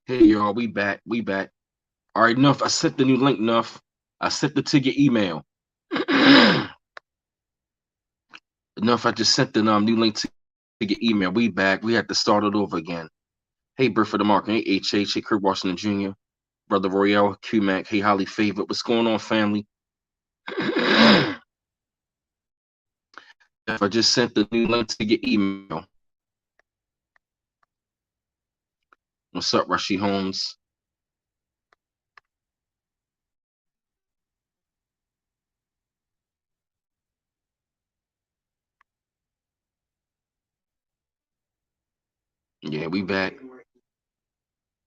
Hey y'all, we back. We back. All right, enough. I sent the new link, enough. I sent it to your email. Enough. I just sent the new link to your email. We back. We had to start it over again. Hey, Burford the Mark. Hey, HH. Hey, Kirk Washington Jr. Brother Royale, Q Mac. Hey, Holly Favorite. What's going on, family? If I just sent the new link to your email. What's up, Rashi Holmes? Yeah, we back.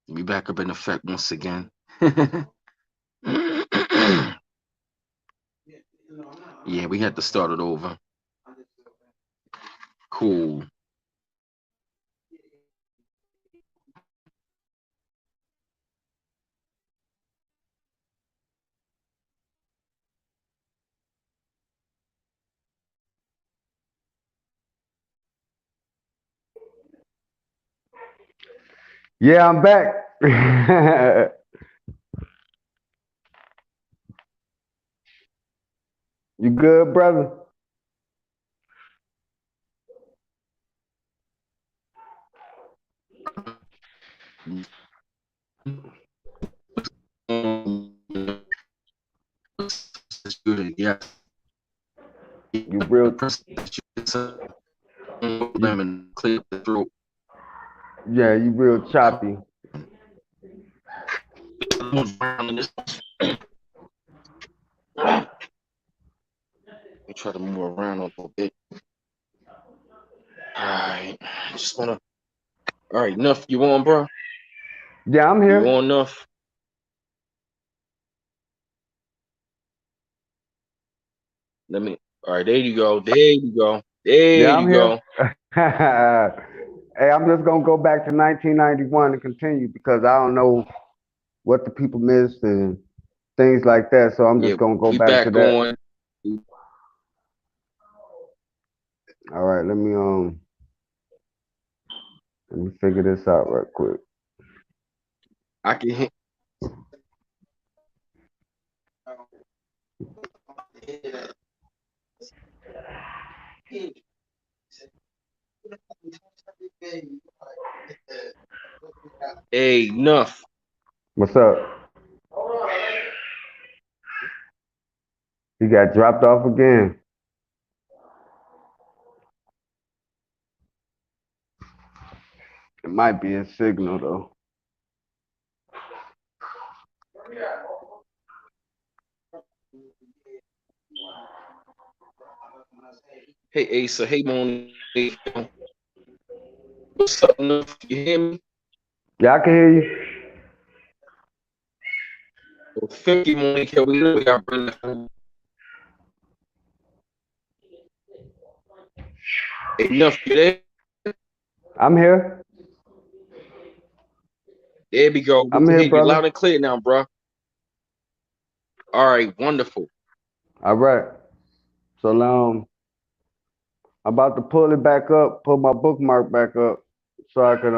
We back up in effect once again. Yeah, we had to start it over. Cool. Yeah, I'm back. You good, brother? Good, yeah. You real? You, And clear the throat. yeah, you real choppy. We try to move around a little bit. All right, just wanna. All right, enough. You on, bro? Yeah, I'm You here. on enough? Let me. All right, there you go. There you go. There Yeah, you I'm here. go. Hey, I'm just gonna go back to 1991 and continue because I don't know what the people missed and things like that. So I'm Yeah, just gonna go we back to back that. on. All right, let me figure this out real quick. I can hit. Hey, enough. What's up? You got dropped off again. It might be a signal though. Hey, Asa. Hey, Monique. What's up, enough? You hear me? Yeah, I can hear you. Well, 50 Monique. We got to bring that. Hey, enough. You there? I'm here. There we go. We I'm can here, hear you brother. loud and clear now, bro. All right, wonderful. All right. So now I'm about to pull it back up, pull my bookmark back up, so I could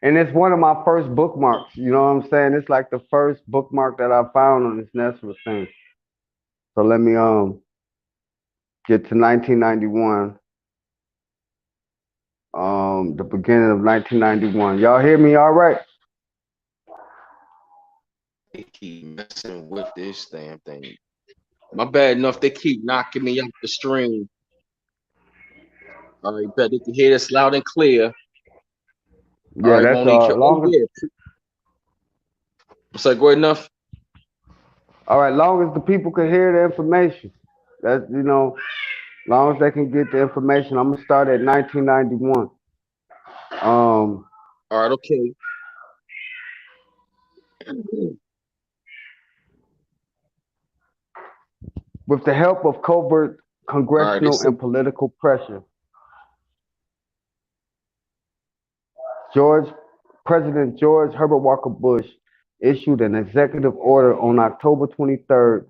And it's one of my first bookmarks. You know what I'm saying? It's like the first bookmark that I found on this Nesara thing. So let me get to 1991. The beginning of 1991. Y'all hear me all right? They keep messing with this damn thing. My bad enough. They keep knocking me off the stream. All right, bet they can hear this loud and clear. All Yeah, right, that's Monique. Oh long as yeah. So good enough. all right, long as the people can hear the information. That's long as they can get the information. I'm gonna start at 1991. Um, All right, okay. with the help of covert All right, congressional it's and political pressure, George President George Herbert Walker Bush issued an executive order on October 23rd,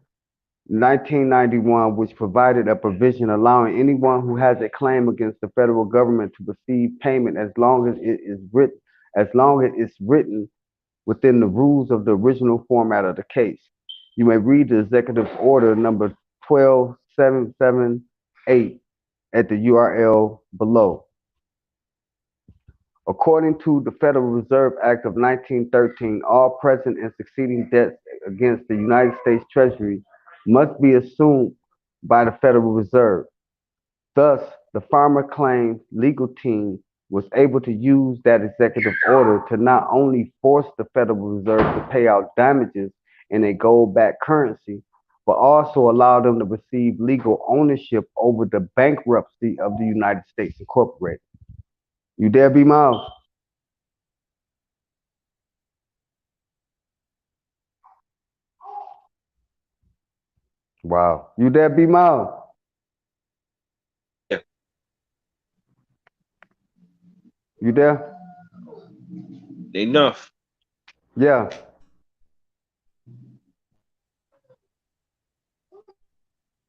1991, which provided a provision allowing anyone who has a claim against the federal government to receive payment as long as it's written within the rules of the original format of the case. You may read the executive order number 12778 at the URL below. According to the Federal Reserve Act of 1913, all present and succeeding debts against the United States Treasury must be assumed by the Federal Reserve. Thus, the Farmer Claims legal team was able to use that executive order to not only force the Federal Reserve to pay out damages in a gold-backed currency, but also allow them to receive legal ownership over the bankruptcy of the United States Incorporated. You there, B. Miles? Wow. You there, B. Miles? yeah. You there? Enough. Yeah.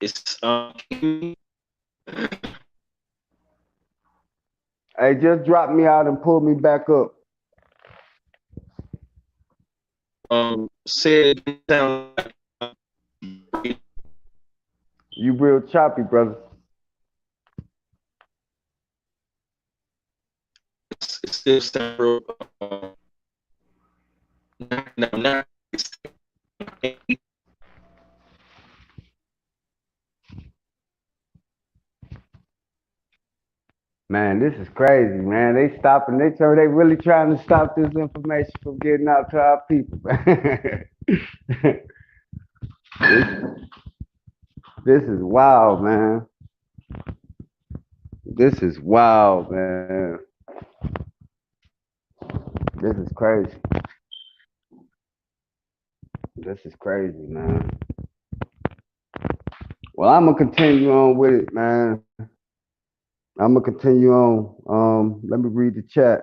It's Hey, just drop me out and pull me back up. said it sound You real choppy, brother. it still sound real. Now, Man, this is crazy, man. They really trying to stop this information from getting out to our people, man. this, this is wild, man. This is wild, man. This is crazy. This is crazy, man. Well, I'm gonna continue on with it, man. I'm gonna continue on. Let me read the chat.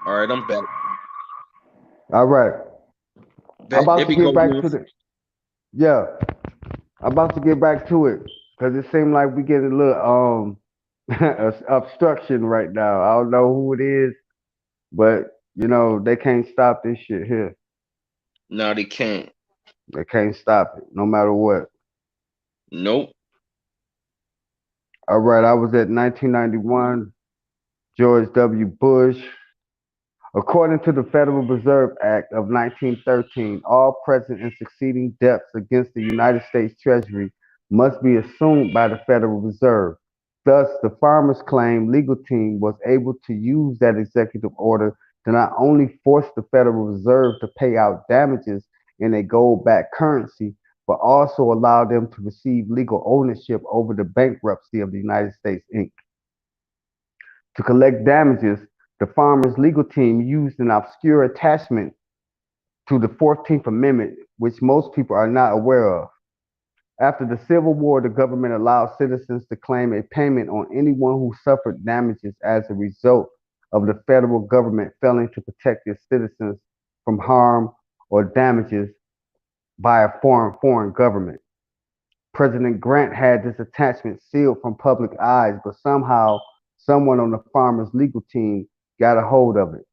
all right, I'm back. All right, I'm Back. There about to we go, get back to Wolf. the yeah. I'm about to get back to it because it seemed like we getting a little obstruction right now. I don't know who it is, but they can't stop this shit here. No, they can't. They can't stop it, no matter what. Nope. All right, I was at 1991. George W. Bush. According to the Federal Reserve Act of 1913, all present and succeeding debts against the United States Treasury must be assumed by the Federal Reserve. Thus, the Farmers Claim legal team was able to use that executive order to not only force the Federal Reserve to pay out damages in a gold backed currency, but also allow them to receive legal ownership over the bankruptcy of the United States Inc. To collect damages, the farmers' legal team used an obscure attachment to the 14th Amendment, which most people are not aware of. After the Civil War, the government allowed citizens to claim a payment on anyone who suffered damages as a result of the federal government failing to protect its citizens from harm or damages by a foreign government. President Grant had this attachment sealed from public eyes, but somehow someone on the farmers' legal team got a hold of it.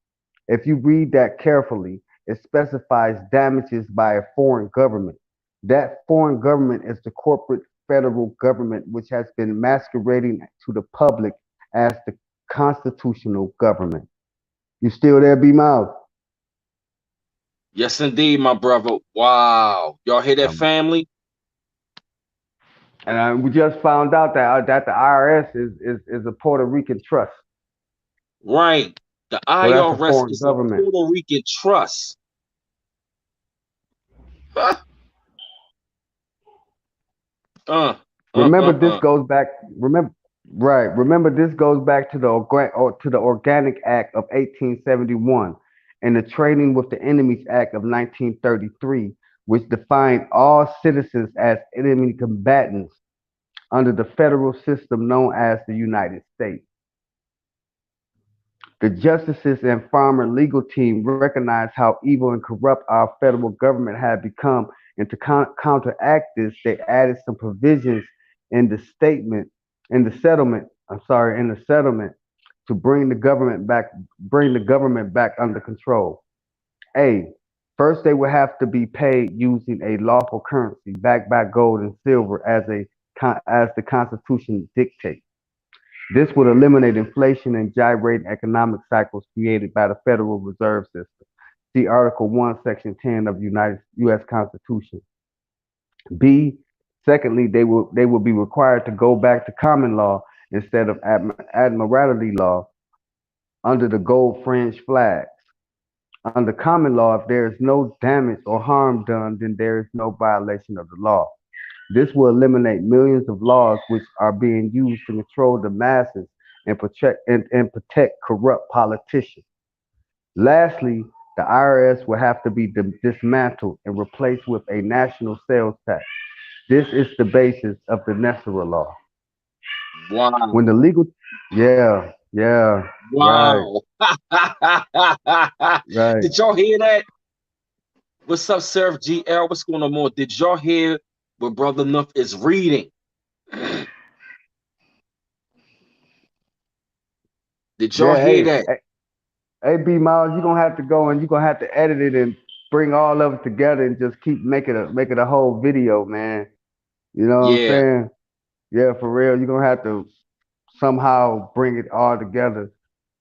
If you read that carefully, it specifies damages by a foreign government. That foreign government is the corporate federal government, which has been masquerading to the public as the constitutional government. You still there, B Miles? Yes, indeed, my brother. Wow. Y'all hear that, Um, family? and we just found out that the IRS is a Puerto Rican trust. Right. The So that's a IRS foreign is a government. Puerto Rican trust. Huh? Uh, uh, Remember, uh, this uh. goes back. Remember, right? Remember, this goes back to the Organic Act of 1871 and the Trading with the Enemies Act of 1933, which defined all citizens as enemy combatants under the federal system known as the United States. The justices and farmer legal team recognized how evil and corrupt our federal government had become, and to counteract this, they added some provisions in the statement, in the settlement. I'm sorry, in the settlement to bring the government back under control. A. First, they would have to be paid using a lawful currency backed by gold and silver as the Constitution dictates. This would eliminate inflation and gyrating economic cycles created by the Federal Reserve System. See Article 1, Section 10 of the United U.S. Constitution. B. Secondly, they will be required to go back to common law instead of admiralty law under the gold fringe flags. Under common law, if there is no damage or harm done, then there is no violation of the law. This will eliminate millions of laws which are being used to control the masses and protect corrupt politicians. Lastly, the IRS will have to be dismantled and replaced with a national sales tax. This is the basis of the Nesara law. When the Wow. legal, yeah, yeah, right, Wow. right. Did y'all hear that? What's up, Surf GL? What's going on more? Did y'all hear what Brother Nuff is reading? Did y'all Yeah, hear that? hey, B Miles, you're gonna have to go and you're gonna have to edit it and bring all of it together and just keep making a whole video, man. You know what I'm Yeah, saying? Yeah, for real. You're gonna have to somehow bring it all together.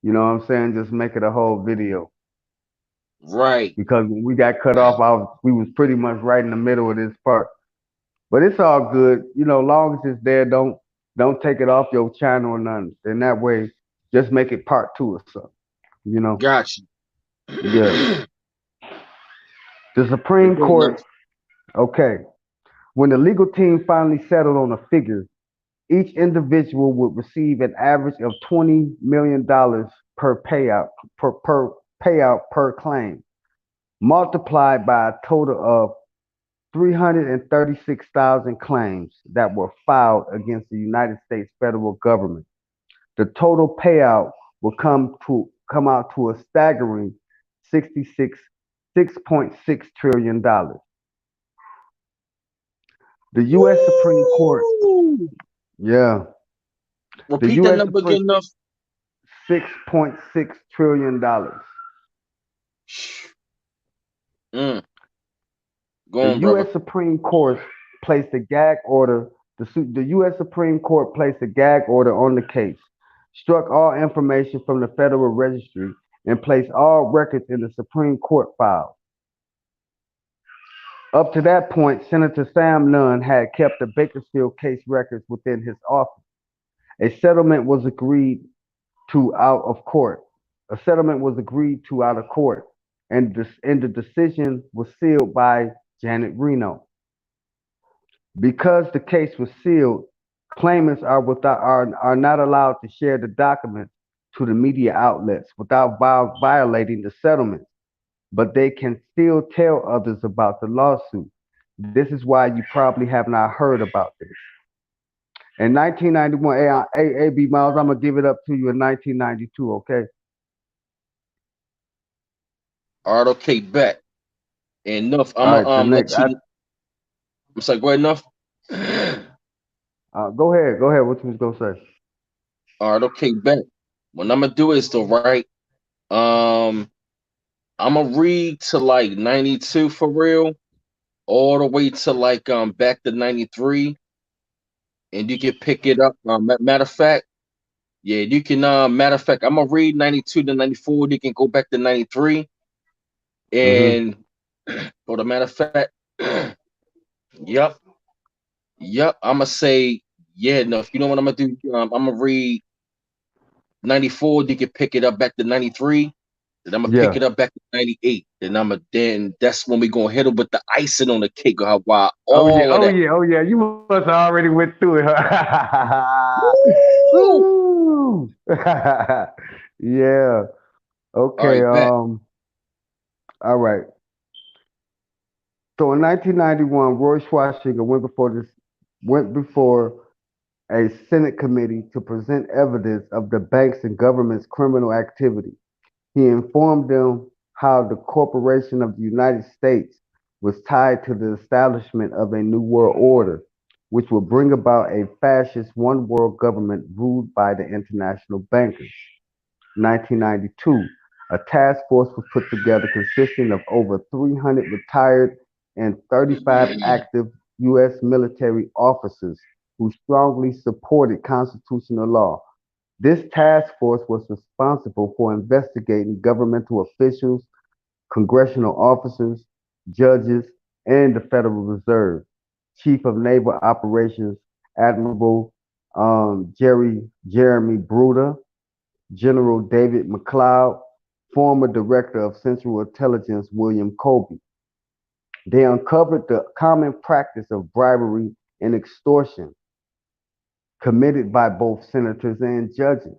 You know what I'm saying? Just make it a whole video. right. Because when we got cut off, we was pretty much right in the middle of this part. But it's all good. Long as it's there, don't take it off your channel or nothing. Then that way, just make it part two or something. You know? Got Yeah. you. The But Supreme go Court, Nuff. okay. When the legal team finally settled on a figure, each individual would receive an average of $20 million per payout per claim, multiplied by a total of 336,000 claims that were filed against the United States federal government. The total payout will come out to a staggering 66 $6.6 trillion. The U.S. Supreme Court, Woo! yeah, the Repeat that U.S. number Supreme again, Nuff. $6.6 trillion. Mm, go The on, brother. U.S. Supreme Court placed a gag order. The U.S. Supreme Court placed a gag order on the case, struck all information from the Federal Registry, and placed all records in the Supreme Court files. Up to that point, Senator Sam Nunn had kept the Bakersfield case records within his office. A settlement was agreed to out of court. A settlement was agreed to out of court, and the decision was sealed by Janet Reno. Because the case was sealed, claimants are not allowed to share the documents to the media outlets without violating the settlement, but they can still tell others about the lawsuit. This is why you probably have not heard about this. In 1991, AB Miles, I'm gonna give it up to you in 1992. Okay. All right, okay, bet. And enough. All I'ma right. The next, let you. I'm sorry. Go ahead, enough. go ahead. Go ahead. What you was gonna say? All right, okay, bet. What I'm gonna do is though, right? Um, I'm gonna read to like 92 for real, all the way to like back to 93, and you can pick it up. Matter of fact, yeah, you can. Matter of fact, I'm gonna read 92 to 94. You can go back to 93, Mm-hmm. and for the matter of fact, yep, yep. I'm gonna say yeah. No, if you know what I'm gonna do, I'm gonna read 94. You can pick it up back to 93. Then I'm gonna pick Yeah. it up back to 98. Then that's when we gonna hit it with the icing on the cake. How why Oh yeah. all of Oh that. yeah. Oh yeah. You must have already went through it, huh? Woo! Woo! Yeah. All Okay. right, bet. All right. So in 1991, Roy Schweiziger went before a Senate committee to present evidence of the bank's and government's criminal activity. He informed them how the corporation of the United States was tied to the establishment of a new world order, which would bring about a fascist one world government ruled by the international bankers. 1992, a task force was put together consisting of over 300 retired and 35 active U.S. military officers who strongly supported constitutional law. This task force was responsible for investigating governmental officials, congressional officers, judges, and the Federal Reserve. Chief of Naval Operations Admiral Jeremy Bruder, General David McLeod, former Director of Central Intelligence William Colby. They uncovered the common practice of bribery and extortion committed by both senators and judges.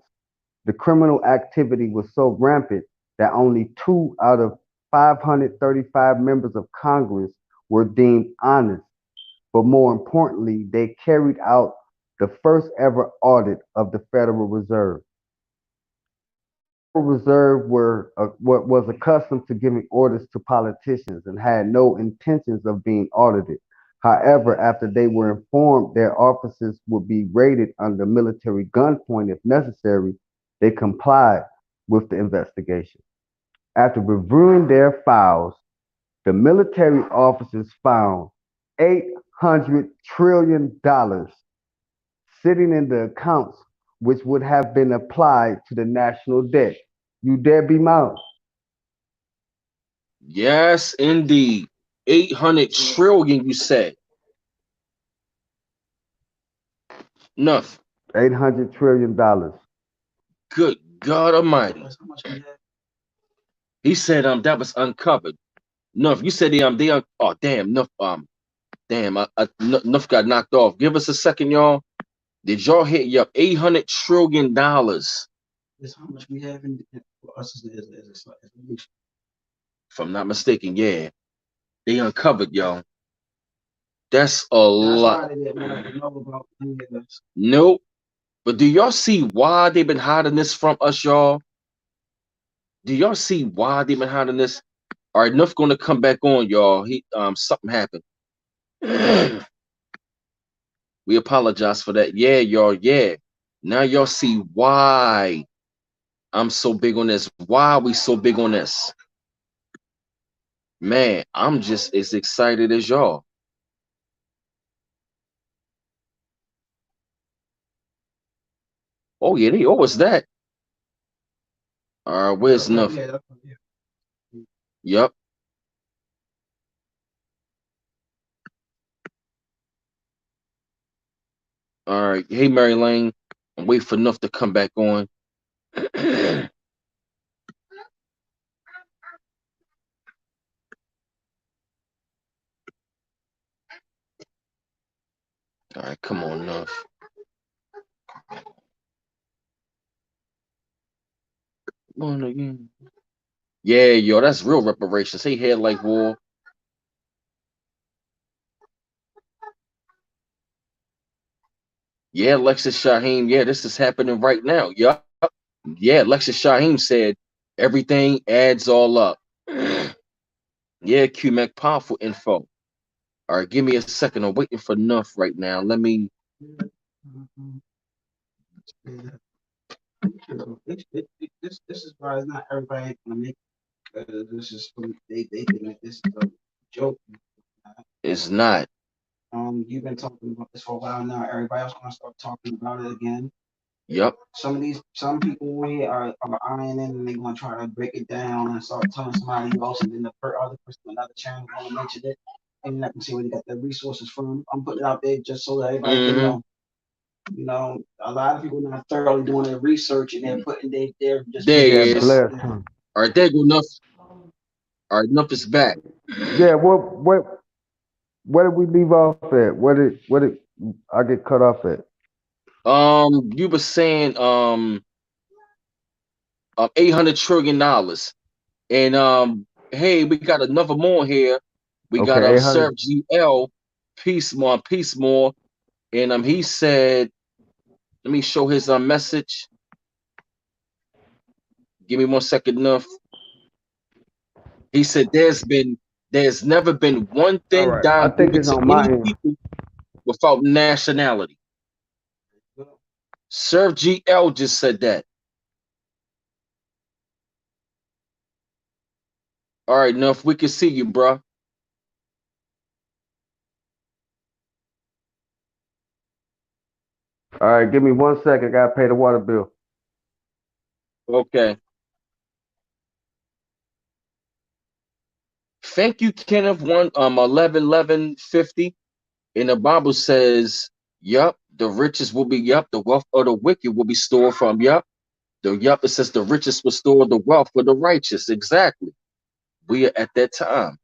The criminal activity was so rampant that only 2 out of 535 members of Congress were deemed honest, but more importantly, they carried out the first ever audit of the Federal Reserve. The Federal Reserve was accustomed to giving orders to politicians and had no intentions of being audited. However, after they were informed their offices would be raided under military gunpoint if necessary, they complied with the investigation. After reviewing their files, the military officers found $800 trillion sitting in the accounts which would have been applied to the national debt. You dare be mouse. Yes, indeed. 800 trillion. You said enough. $800 trillion. Good God Almighty. He said that was uncovered. Enough. You said they oh damn enough damn enough got knocked off. Give us a second, y'all. Did y'all hit your $800 trillion? That's how much we have in for us as a nation. If I'm not mistaken, yeah. They uncovered, y'all. That's a lot. Why they didn't want to know about any of this. Nope. But do y'all see why they've been hiding this from us, y'all? Do y'all see why they've been hiding this? All right, enough gonna come back on, y'all. He something happened. We apologize for that. Yeah, y'all, yeah. Now y'all see why I'm so big on this. Why we so big on this? Man, I'm just as excited as y'all. Oh yeah, they owe us that. All right, where's enough? Yep. All right. Hey, Mary Lane. I'm waiting for enough to come back on. All right, come on, enough. Come on again. Yeah, yo, that's real reparations. He had like war. Yeah, Lexus Shaheem. Yeah, this is happening right now. Yup. Yeah, Lexus Shaheem said everything adds all up. Yeah, QMAC, powerful info. All right, give me a second. I'm waiting for enough right now. Let me. Mhm. Yeah. This is why it's not everybody gonna make this is they think that this is a joke. It's not. You've been talking about this for a while now. Everybody else gonna start talking about it again. Yup. Some people on here are eyeing it and they're gonna try to break it down and start telling somebody else, and then the other person, another channel, gonna mention it, and I can see where they got their resources from. I'm putting it out there just so that everybody can Mm-hmm. know. You know, a lot of people not thoroughly doing their research and they're just There putting he Yeah, stuff is. out bless. there. Huh? All right, there go enough. All right, enough is back. Yeah, where did we leave off at? Where did I get cut off at? You were saying $800 trillion, and hey, we got another more here. We got Okay, 800. Serf GL, peace more, and he said, let me show his message. Give me 1 second, enough. He said there's never been one All thin right, I dime think given it's to on my any end. people without nationality. Serf GL just said that. All right, enough. We can see you, bro. All right, give me 1 second. Gotta pay the water bill. Okay. Thank you, Kenneth. 11:11:50. And the Bible says, yup, the riches will be, yup, the wealth of the wicked will be stored from, yup. Yup, it says the richest will store the wealth for the righteous. Exactly. We are at that time.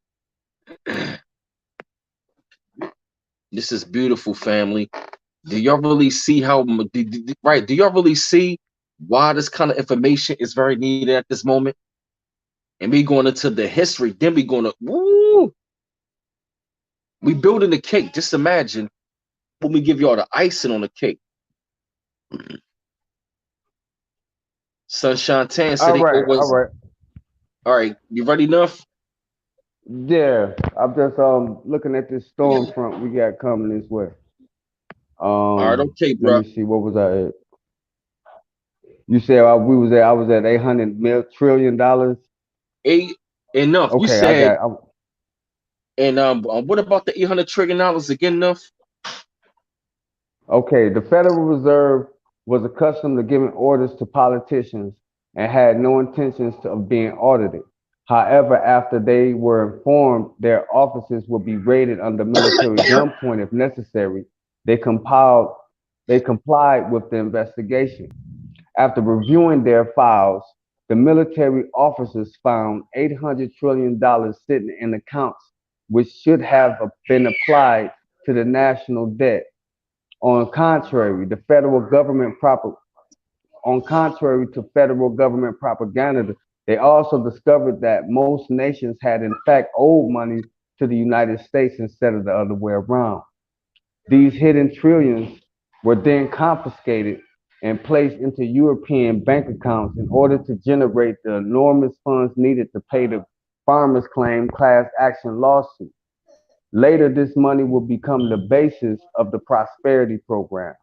This is beautiful, family. Do y'all really see how, right? Do y'all really see why this kind of information is very needed at this moment? And we going into the history, then we going to, woo, we building the cake. Just imagine when we give y'all the icing on the cake. Sunshine Tan said All they right, all always, right. all right, you ready enough? Yeah, I'm just looking at this storm front we got coming this way. All right, okay, Let bro. me see. What was I at? You said we was at. I was at 800 trillion dollars. Eight enough. You Okay, I said, got. and what about the $800 trillion again? Enough. Okay, the Federal Reserve was accustomed to giving orders to politicians and had no intentions of being audited. However, after they were informed their offices would be raided under military gunpoint if necessary, they compiled they complied with the investigation. After reviewing their files, the military officers found $800 trillion sitting in accounts which should have been applied to the national debt. On contrary, the federal government proper on contrary to federal government propaganda, they also discovered that most nations had in fact owed money to the United States instead of the other way around. These hidden trillions were then confiscated and placed into European bank accounts in order to generate the enormous funds needed to pay the farmers' claim class action lawsuit. Later, this money will become the basis of the prosperity program.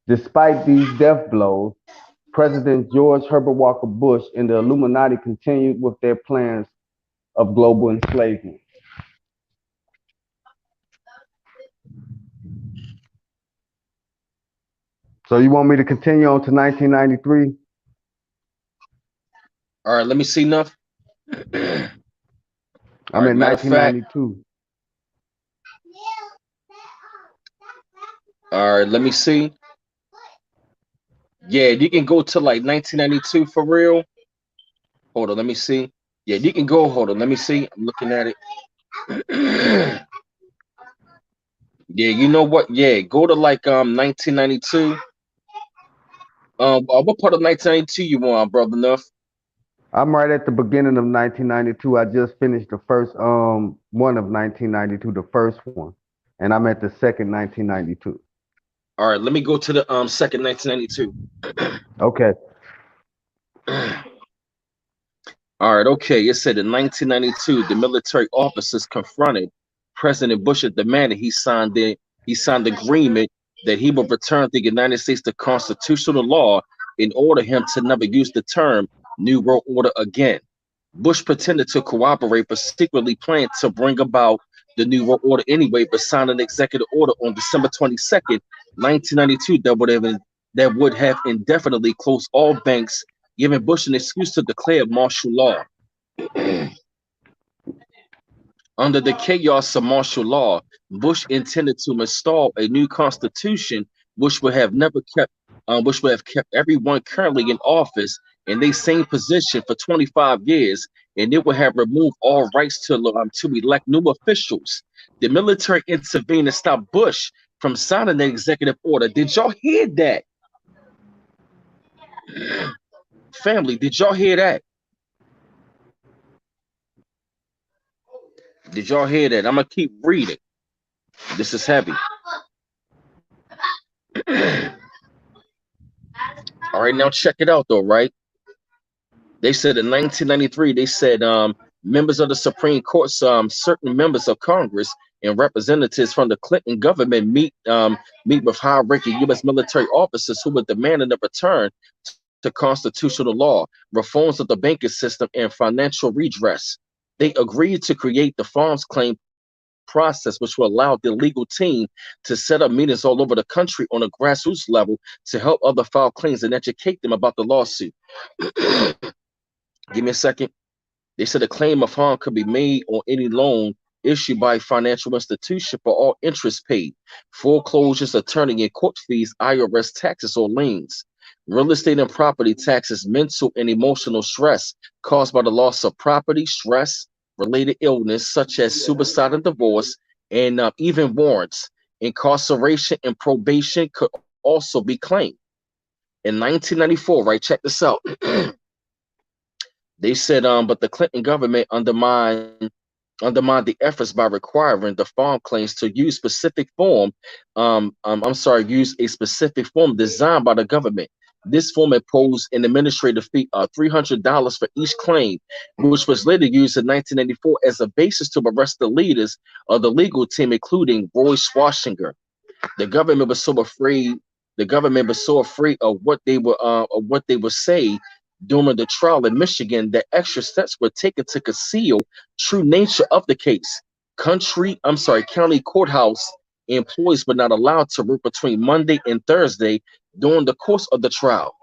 Despite these death blows, President George Herbert Walker Bush and the Illuminati continued with their plans of global enslavement. So you want me to continue on to 1993? All right, let me see enough. All I'm right, in matter of fact, 1992. all right, let me see. Yeah, you can go to like 1992 for real. Hold on, let me see. Yeah, you can go. Hold on, let me see. I'm looking at it. Yeah, you know what? Yeah, go to like 1992. What part of 1992 you on, brother Nuff? I'm right at the beginning of 1992. I just finished the first one of 1992, the first one, and I'm at the second 1992. All right, let me go to the second 1992. Okay. All right, okay. It said in 1992, the military officers confronted President Bush and demanded he signed the agreement that he would return the United States to constitutional law in order him to never use the term New World Order again. Bush pretended to cooperate, but secretly planned to bring about the New World Order anyway, but signed an executive order on December 22nd, 1992, that would have indefinitely closed all banks, giving Bush an excuse to declare martial law. Under the chaos of martial law, Bush intended to install a new constitution which would have never kept which would have kept everyone currently in office in the same position for 25 years, and it would have removed all rights to elect new officials. The military intervened and stopped Bush from signing the executive order. Did y'all hear that? Family, did y'all hear that? Did y'all hear that? I'm gonna keep reading. This is heavy. All right, now check it out though, right? They said in 1993, they said members of the Supreme Court, certain members of Congress and representatives from the Clinton government meet with high-ranking U.S. military officers who were demanding a return to constitutional law, reforms of the banking system, and financial redress. They agreed to create the farms claim process, which will allow the legal team to set up meetings all over the country on a grassroots level to help other file claims and educate them about the lawsuit. Give me a second. They said a claim of harm could be made on any loan issued by a financial institution for all interest paid, foreclosures, attorney and court fees, IRS taxes, or liens, real estate and property taxes, mental and emotional stress caused by the loss of property, stress, related illness such as suicide and divorce, and even warrants. Incarceration and probation could also be claimed. In 1994, right? Check this out. They said, but the Clinton government undermined the efforts by requiring the farm claims to use a specific form designed by the government. This form imposed an administrative fee of $300 for each claim, which was later used in 1994 as a basis to arrest the leaders of the legal team, including Roy Schwashinger. The government was so afraid. The government was so afraid of what they would say during the trial in Michigan that extra steps were taken to conceal true nature of the case. County courthouse employees were not allowed to work between Monday and Thursday during the course of the trial.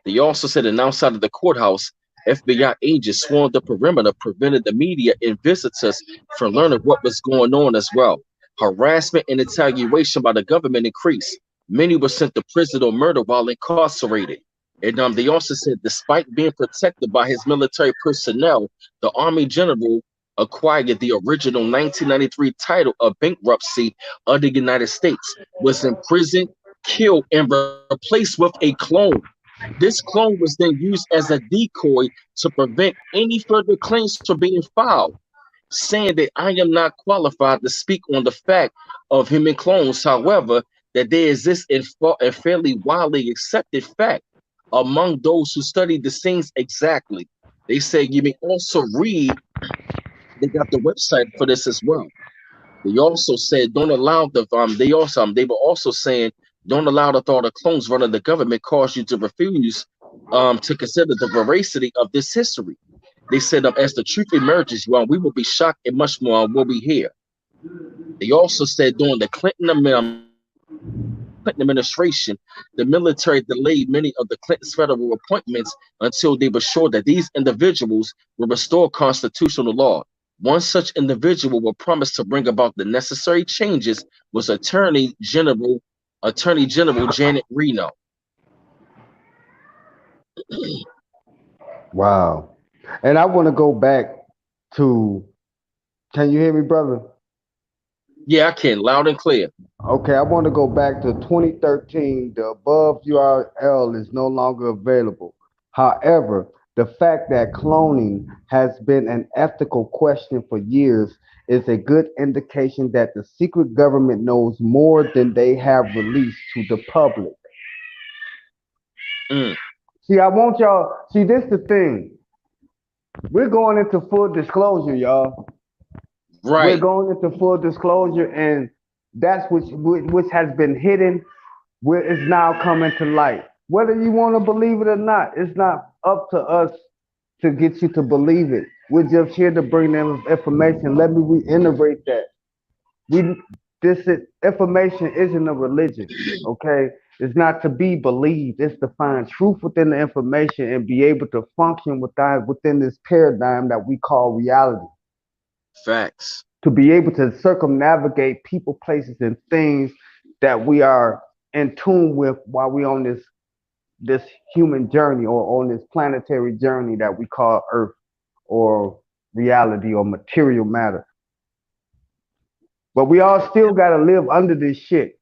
They also said that outside of the courthouse, FBI agents swarmed the perimeter, prevented the media and visitors from learning what was going on as well. Harassment and retaliation by the government increased. Many were sent to prison or murdered while incarcerated. And they also said, despite being protected by his military personnel, the Army general acquired the original 1993 title of bankruptcy of the United States, was imprisoned, killed, and replaced with a clone. This clone was then used as a decoy to prevent any further claims from being filed, saying that I am not qualified to speak on the fact of human clones. However, that there exists a fairly widely accepted fact among those who study the scenes exactly. They say you may also read, they got the website for this as well. They also said don't allow the they were also saying don't allow the thought of clones running the government cause you to refuse to consider the veracity of this history. They said as the truth emerges, we will be shocked and much more on what we hear. They also said during the Clinton administration, the military delayed many of the Clinton's federal appointments until they were sure that these individuals will restore constitutional law. One such individual will promise to bring about the necessary changes was Attorney General Janet Reno. Wow. And I want to go back to, can you hear me, brother? Yeah, I can, loud and clear. Okay, I want to go back to 2013. The above URL is no longer available. However, the fact that cloning has been an ethical question for years is a good indication that the secret government knows more than they have released to the public. Mm, See, I want y'all, see, this the thing. We're going into full disclosure, y'all. We're right. going into full disclosure, and that's which has been hidden where it's now coming to light. Whether you want to believe it or not, it's not up to us to get you to believe it. We're just here to bring them information. Let me reiterate that. We information isn't a religion, okay? It's not to be believed. It's to find truth within the information and be able to function within this paradigm that we call reality. Facts. To be able to circumnavigate people, places, and things that we are in tune with while we on this human journey or on this planetary journey that we call Earth or reality or material matter. But we all still gotta live under this shit.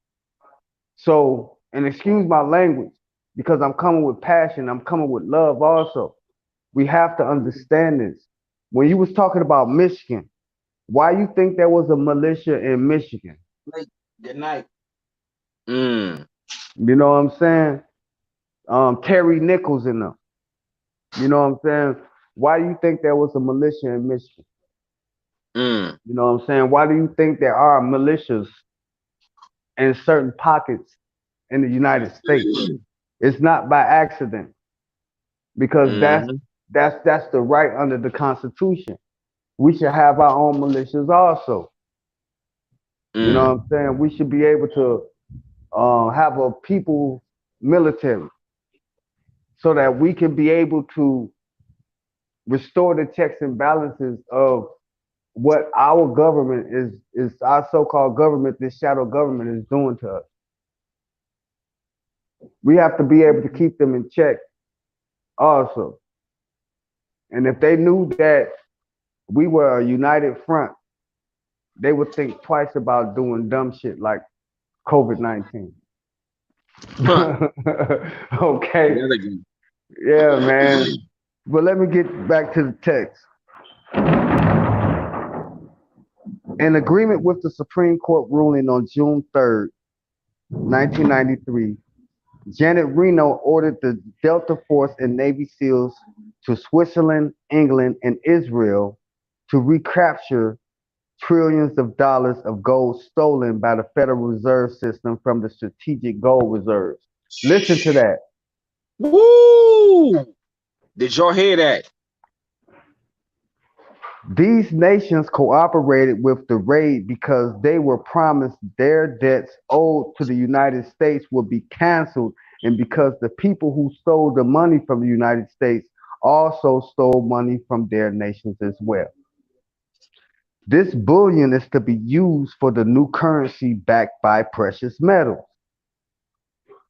So, and excuse my language, because I'm coming with passion, I'm coming with love also. We have to understand this. When you was talking about Michigan, why you think there was a militia in Michigan? Like, good night. Mm, You know what I'm saying? Terry Nichols in them. You know what I'm saying? Why do you think there was a militia in Michigan? mm, You know what I'm saying? Why do you think there are militias in certain pockets in the United States? It's not by accident because mm, that's the right under the Constitution. We should have our own militias also. You know mm, what I'm saying? We should be able to have a people military so that we can be able to restore the checks and balances of what our government is our so-called government, this shadow government is doing to us. We have to be able to keep them in check also. And if they knew that we were a united front, they would think twice about doing dumb shit like COVID-19. huh. Okay. That again. Yeah, man. But let me get back to the text. In agreement with the Supreme Court ruling on June 3rd, 1993, Janet Reno ordered the Delta Force and Navy SEALs to Switzerland, England, and Israel to recapture trillions of dollars of gold stolen by the Federal Reserve System from the strategic gold reserves. Listen to that. Woo! Did y'all hear that? These nations cooperated with the raid because they were promised their debts owed to the United States would be canceled, and because the people who stole the money from the United States also stole money from their nations as well. This bullion is to be used for the new currency backed by precious metals.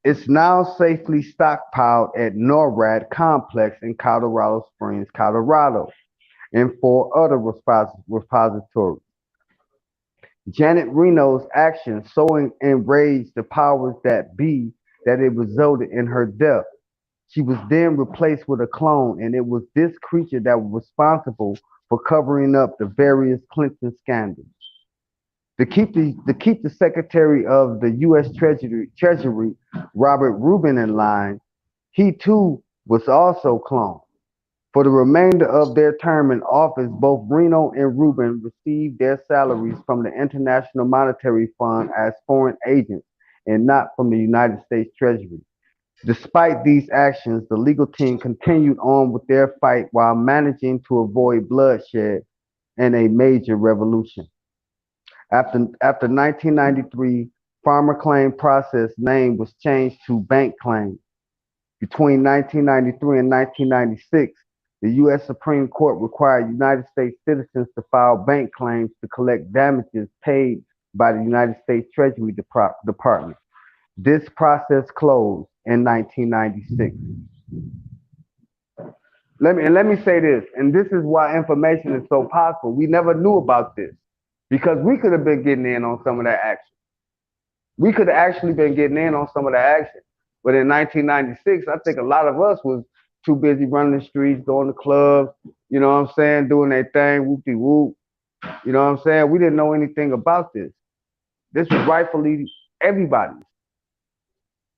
It's now safely stockpiled at NORAD Complex in Colorado Springs, Colorado, and four other repositories. Janet Reno's actions so enraged the powers that be that it resulted in her death. She was then replaced with a clone, and it was this creature that was responsible for covering up the various Clinton scandals. To keep the Secretary of the U.S. Treasury Robert Rubin in line, he too was also cloned. For the remainder of their term in office, both Reno and Rubin received their salaries from the International Monetary Fund as foreign agents and not from the United States Treasury. Despite these actions, the legal team continued on with their fight while managing to avoid bloodshed and a major revolution. After 1993, farmer claim process name was changed to bank claim. Between 1993 and 1996, the U.S. Supreme Court required United States citizens to file bank claims to collect damages paid by the United States Treasury Department. This process closed in 1996. Let me say this, and this is why information is so powerful. We never knew about this. because we could have been getting in on some of that action. We could have actually been getting in on some of that action. But in 1996, I think a lot of us was too busy running the streets, going to clubs, you know what I'm saying, doing their thing, whoop de whoop. You know what I'm saying? We didn't know anything about this. This was rightfully everybody's.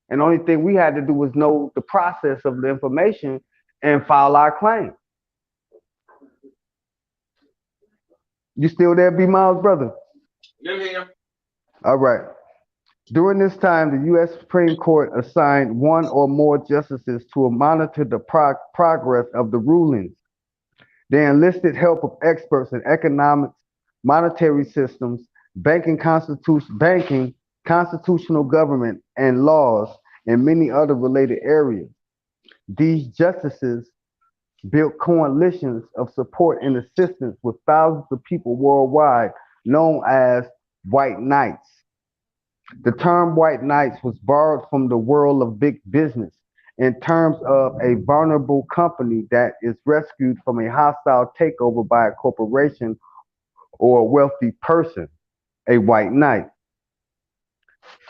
And the only thing we had to do was know the process of the information and file our claim. You still there, B Miles, brother? Them here. All right. During this time, the U.S. Supreme Court assigned one or more justices to monitor the progress of the rulings. They enlisted help of experts in economics, monetary systems, banking, constitutional government, and laws, and many other related areas. These justices built coalitions of support and assistance with thousands of people worldwide, known as white knights. The term white knights was borrowed from the world of big business in terms of a vulnerable company that is rescued from a hostile takeover by a corporation or a wealthy person, a white knight.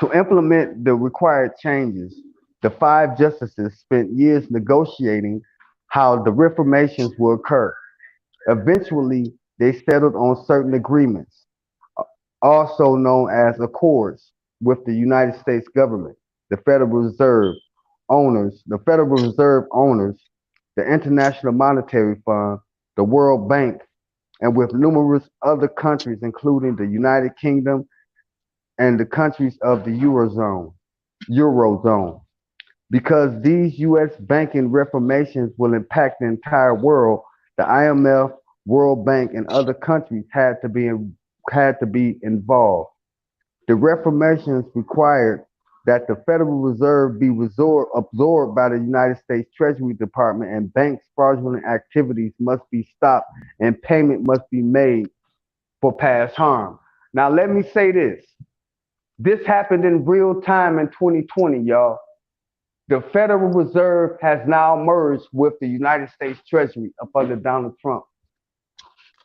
To implement the required changes, the five justices spent years negotiating how the reformations would occur. Eventually, they settled on certain agreements, also known as accords, with the United States government, the Federal Reserve owners, the International Monetary Fund, the World Bank, and with numerous other countries, including the United Kingdom and the countries of the Eurozone. Because these U.S. banking reformations will impact the entire world, the IMF, World Bank, and other countries had to be involved. The reformations required that the Federal Reserve be absorbed by the United States Treasury Department, and banks' fraudulent activities must be stopped and payment must be made for past harm. Now, let me say this. This happened in real time in 2020, y'all. The Federal Reserve has now merged with the United States Treasury up under Donald Trump.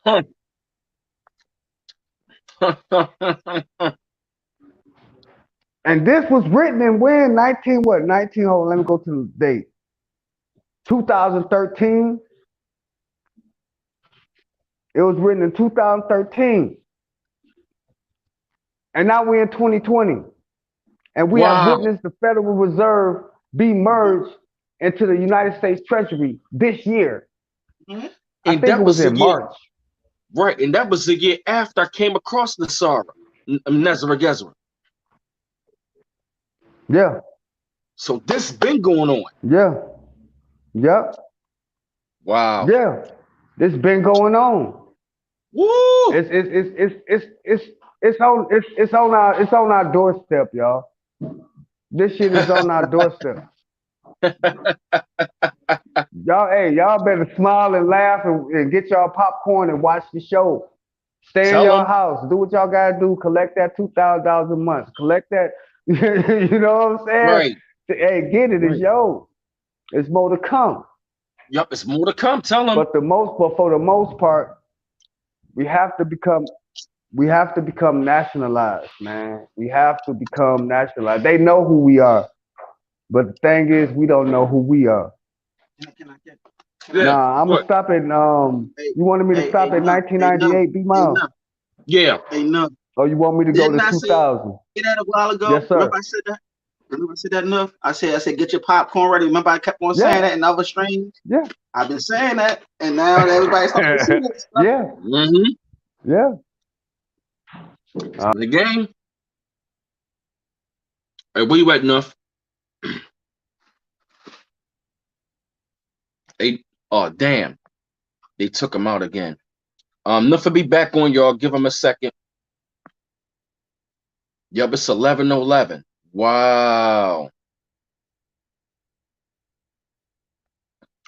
Huh. And this was written in when? 19 what? 19, hold on, let me go to the date. 2013. It was written in 2013. And now we're in 2020. And we have Wow. witnessed the Federal Reserve be merged into the United States Treasury this year. Mhm. I And think it that was was the in year, March. right? And that was the year after I came across Nesara, Nesara Gesara. Yeah, So this been going on. yeah, yeah, Wow. yeah. This been going on. Woo! It's on our doorstep, y'all. This shit is on our doorstep. Y'all, hey, y'all better smile and laugh and get y'all popcorn and watch the show. Stay in Tell y'all them. house. Do what y'all gotta do. Collect that $2,000 a month. Collect that. You know what I'm saying? Right. Hey, get it. It's Right. yours. It's more to come. Yup, it's more to come. Tell them. But for the most part, we have to become we have to become nationalized, man. We have to become nationalized. They know who we are, but the thing is, we don't know who we are. Can I get? Yeah. Nah, I'm gonna What? stop at Hey, You wanted me to hey, stop at no, hey, no, 1998, B hey, Miles, no, Yeah. hey, no. or you want me to go to Didn't I say 2000? that a while ago? Yes, Remember sir. I said that? Remember I said that enough? I said, get your popcorn ready. Remember I kept on saying Yeah, that in other streams? yeah, I've been saying that, and now everybody's starting to see that stuff. yeah, Mm-hmm. yeah. The game. Hey, where you at, Nuff? Hey, oh damn. They took him out again. Nuff will be back on, y'all. Give him a second. Yup, it's 11:11. Wow.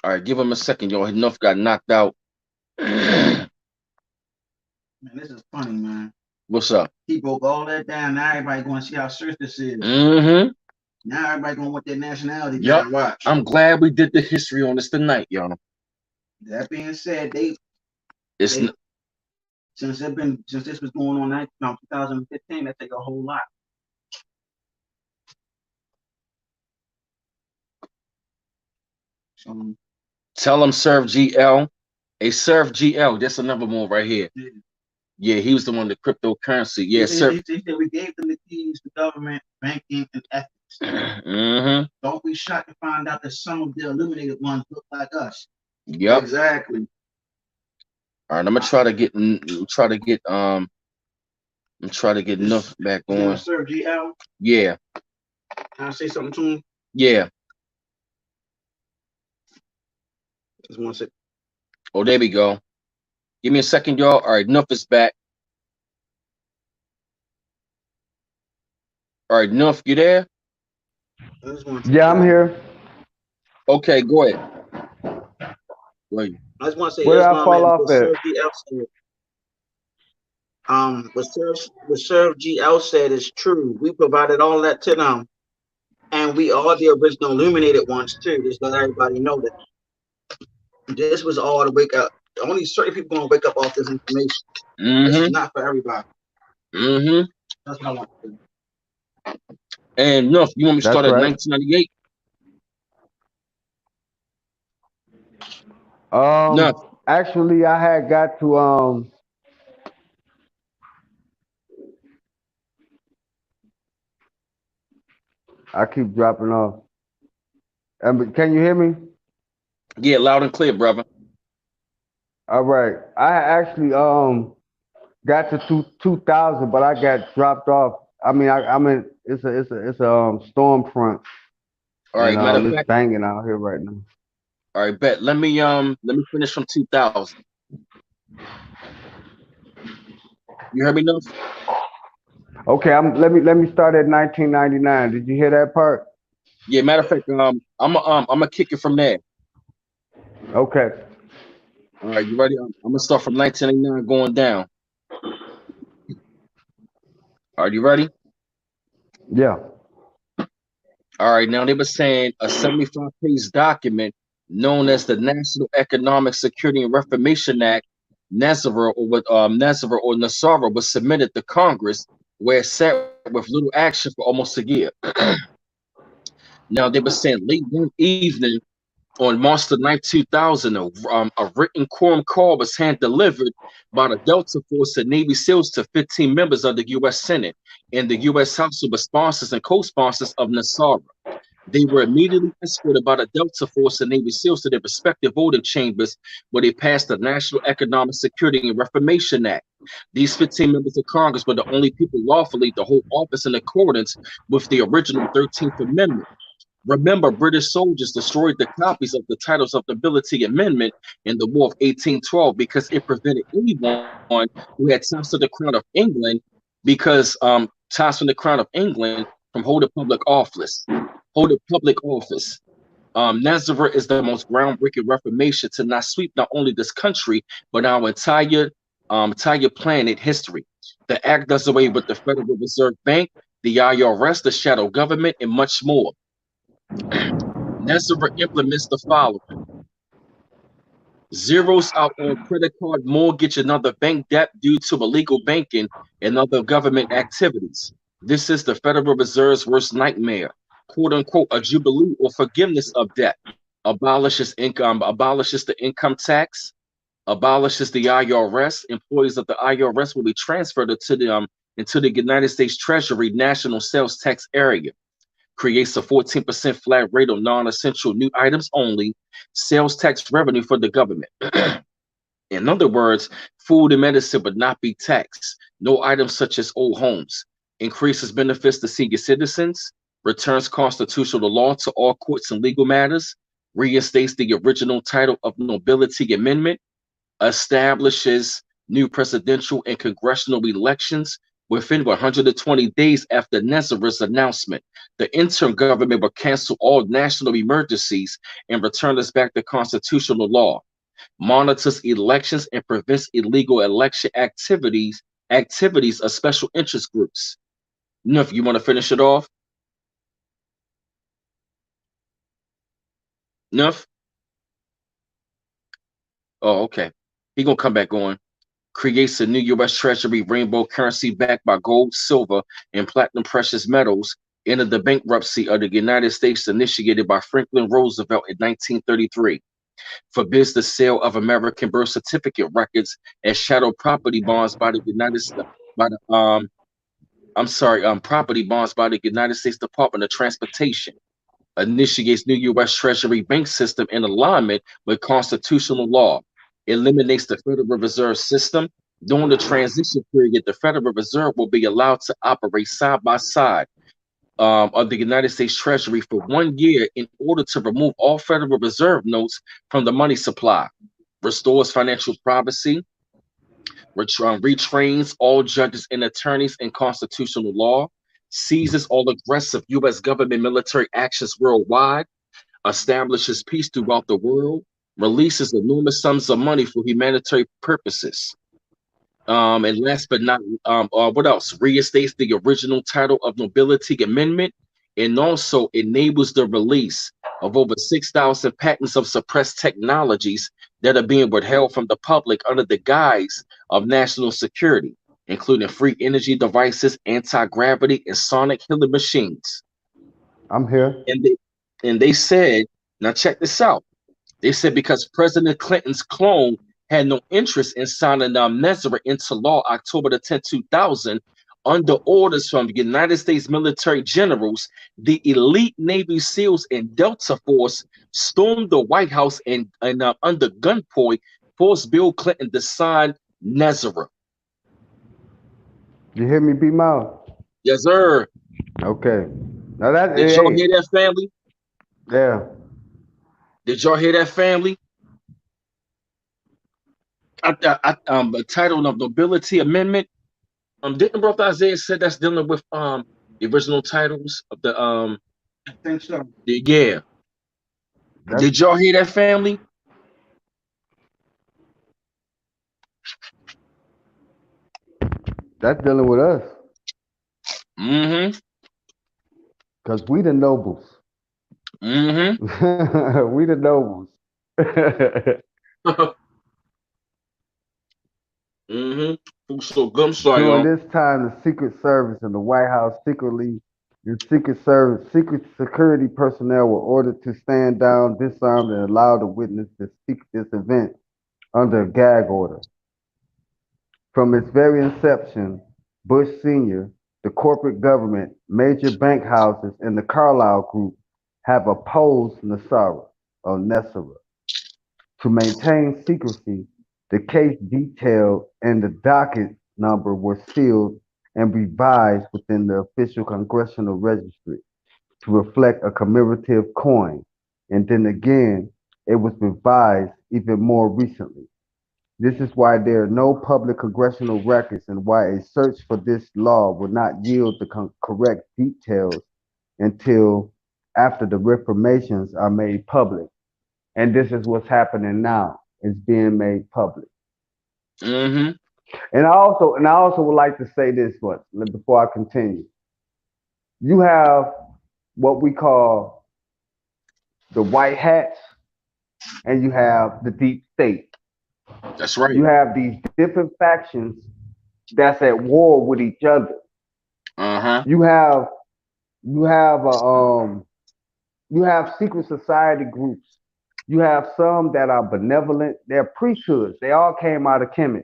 All right, give him a second, y'all. Nuff got knocked out. Man, this is funny, man. What's up? He broke all that down. Now everybody going to see how serious this is. Mm-hmm. Now everybody going to want their nationality Yup. down. Watch. I'm glad we did the history on this tonight, y'all. That being said, It's they since this was going on that 2015, that take a whole lot. So Tell him serve GL. A serve GL. That's another one right here. yeah. Yeah, he was the one, the cryptocurrency. He, Yeah, he, sir. he, he said we gave them the keys to government, banking, and ethics. Mm-hmm. Don't be shocked to find out that some of the eliminated ones look like us. Yep. Exactly. All right, I'm gonna try to get This enough back his name on. is Sir GL. Yeah, Can I say something to him? yeah. Just one second. Oh, there we go. Give me a second, y'all. All right, enough is back. All right, enough, you there? I just want to Yeah, I'm here. Okay, go ahead. Go ahead. I just want to say Where did I Islam fall and off what at? Sir GL said. What Sir GL said is true. We provided all that to them, and we are the original illuminated ones too. Just let everybody know that this was all to wake up. Only certain people gonna wake up off this information. This is Mm-hmm. not for everybody. Mm-hmm. That's what I want to do. And enough. You want me to That's start at right. 1998? Enough. Actually, I had got to I keep dropping off. Can you hear me? Yeah, loud and clear, brother. All right. I actually got to 2000, but I got dropped off. I mean, I'm in. It's a storm front, All and right. Matter of it's fact. banging out here right now. All right, bet. Let me finish from 2000. You heard me, enough? Okay, let me start at 1999. Did you hear that part? Yeah. Matter of fact, I'm gonna kick it from there. Okay. All right, you ready? I'm gonna start from 1989 going down. Are you ready? Yeah. All right, now they were saying a 75-page document known as the National Economic Security and Reformation Act, Nesara was submitted to Congress, where it sat with little action for almost a year. Now they were saying late one evening on March the 9th, 2000, a written quorum call was hand delivered by the Delta Force and Navy SEALs to 15 members of the U.S. Senate and the U.S. House who were sponsors and co-sponsors of Nesara. They were immediately escorted by the Delta Force and Navy SEALs to their respective voting chambers, where they passed the National Economic Security and Reformation Act. These 15 members of Congress were the only people lawfully to hold office in accordance with the original 13th Amendment. Remember, British soldiers destroyed the copies of the titles of the Ability Amendment in the War of 1812 because it prevented anyone who had ties to the crown of England, because ties from the crown of England, from holding public office. Holding public office. Nazareth is the most groundbreaking reformation to not sweep not only this country but our entire planet history. The act does away with the Federal Reserve Bank, the IRS, the shadow government, and much more. Nesara implements the following: zeroes out on credit card, mortgage, and other bank debt due to illegal banking and other government activities. This is the Federal Reserve's worst nightmare, quote unquote, a jubilee or forgiveness of debt. Abolishes the income tax, abolishes the IRS. Employees of the IRS will be transferred into the United States Treasury National Sales Tax area, creates a 14% flat rate on non-essential new items only, sales tax revenue for the government. In other words, food and medicine would not be taxed. No items such as old homes. Increases benefits to senior citizens. Returns constitutional law to all courts and legal matters. Reinstates the original title of nobility amendment, establishes new presidential and congressional elections within 120 days after Nezar's announcement. The interim government will cancel all national emergencies and return us back to constitutional law. Monitors elections and prevents illegal election activities of special interest groups. Nuff, you want to finish it off? Nuff? Oh, okay. He gonna come back on. creates a new U.S. Treasury rainbow currency backed by gold, silver, and platinum precious metals, ended the bankruptcy of the United States initiated by Franklin Roosevelt in 1933, forbids the sale of American birth certificate records as shadow property bonds by the United States by the property bonds by the United States Department of Transportation, initiates new U.S. Treasury bank system in alignment with constitutional law, eliminates the Federal Reserve System. During the transition period, the Federal Reserve will be allowed to operate side by side of the United States Treasury for 1 year in order to remove all Federal Reserve notes from the money supply, restores financial privacy, retrains all judges and attorneys in constitutional law, seizes all aggressive U.S. government military actions worldwide, establishes peace throughout the world, releases enormous sums of money for humanitarian purposes. And last but not, what else? Reinstates the original title of nobility amendment, and also enables the release of over 6,000 patents of suppressed technologies that are being withheld from the public under the guise of national security, including free energy devices, anti-gravity, and sonic healing machines. I'm here. And they said, now check this out. They said because President Clinton's clone had no interest in signing Nesara into law October the 10th, 2000, under orders from United States military generals, the elite Navy SEALs and Delta Force stormed the White House and under gunpoint forced Bill Clinton to sign Nesara. You hear me, B Mouth? Yes, sir. Okay. Now that Did y'all hey, hear that, family? yeah, Did y'all hear that, family? The title of nobility amendment. Didn't Brother Isaiah said that's dealing with the original titles of the I think so. yeah. that's Did y'all hear that, family? that's dealing with us, Mm-hmm. cause we the nobles. Mm-hmm. We the nobles. Mm-hmm. So gum sorry, During y'all. this time, the Secret Service and the White House secretly and Secret Security personnel were ordered to stand down, disarmed, and allow the witness to speak this event under a gag order. From its very inception, Bush Sr., the corporate government, major bank houses, and the Carlyle Group have opposed Nesara. To maintain secrecy, the case detailed and the docket number were sealed and revised within the official Congressional Registry to reflect a commemorative coin, and then again it was revised even more recently. This is why there are no public congressional records and why a search for this law will not yield the correct details until after the reformations are made public. And this is what's happening now. It's being made public. Mm-hmm. And I also would like to say this one before I continue. You have what we call the white hats and you have the deep state. That's right. You have these different factions that's at war with each other. Uh-huh. You have you have a you have secret society groups. You have some that are benevolent. They're priesthoods. They all came out of Kemet.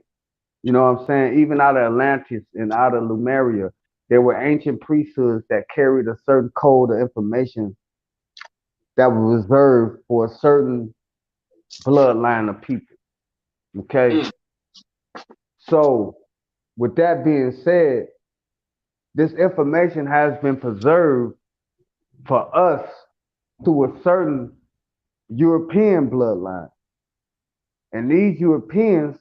You know what I'm saying? Even out of Atlantis and out of Lemuria, there were ancient priesthoods that carried a certain code of information that was reserved for a certain bloodline of people. Okay. Mm. So, with that being said, this information has been preserved for us through a certain European bloodline. And these Europeans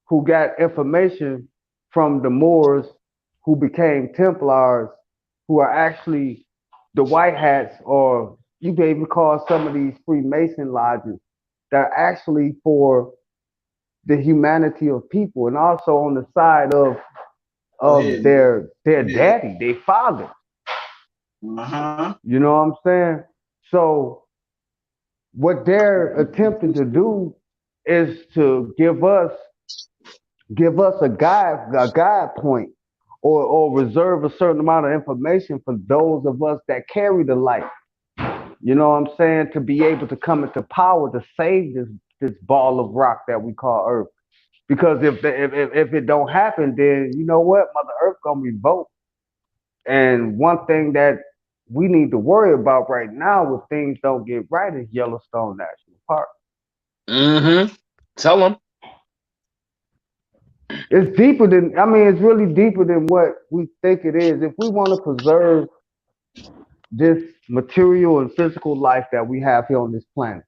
who got information from the Moors who became Templars, who are actually the white hats, or you can even call some of these Freemason lodges that are actually for the humanity of people and also on the side Oh of yeah, their yeah. daddy, their father. Uh-huh. You know what I'm saying? So what they're attempting to do is to give us give us a guide point, or reserve a certain amount of information for those of us that carry the light. You know what I'm saying? To be able to come into power to save this ball of rock that we call Earth. Because if it don't happen, then you know what, Mother Earth gonna revolt. And one thing that we need to worry about right now if things don't get right is Yellowstone National Park. Mm-hmm. Tell them. It's deeper than, I mean, it's really deeper than what we think it is. If we want to preserve this material and physical life that we have here on this planet,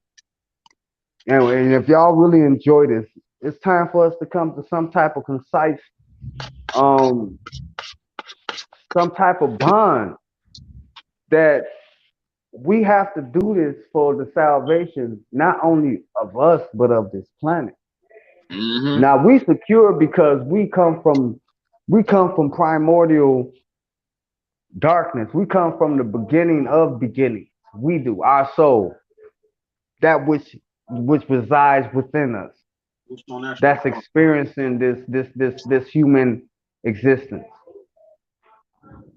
and if y'all really enjoy this, it's time for us to come to some type of concise, um, some type of bond that we have to do this for the salvation not only of us but of this planet. Mm-hmm. Now we secure because we come from primordial darkness. We come from the beginning of beginnings. We do. Our soul, that which resides within us, Yellowstone National that's Park. experiencing this human existence.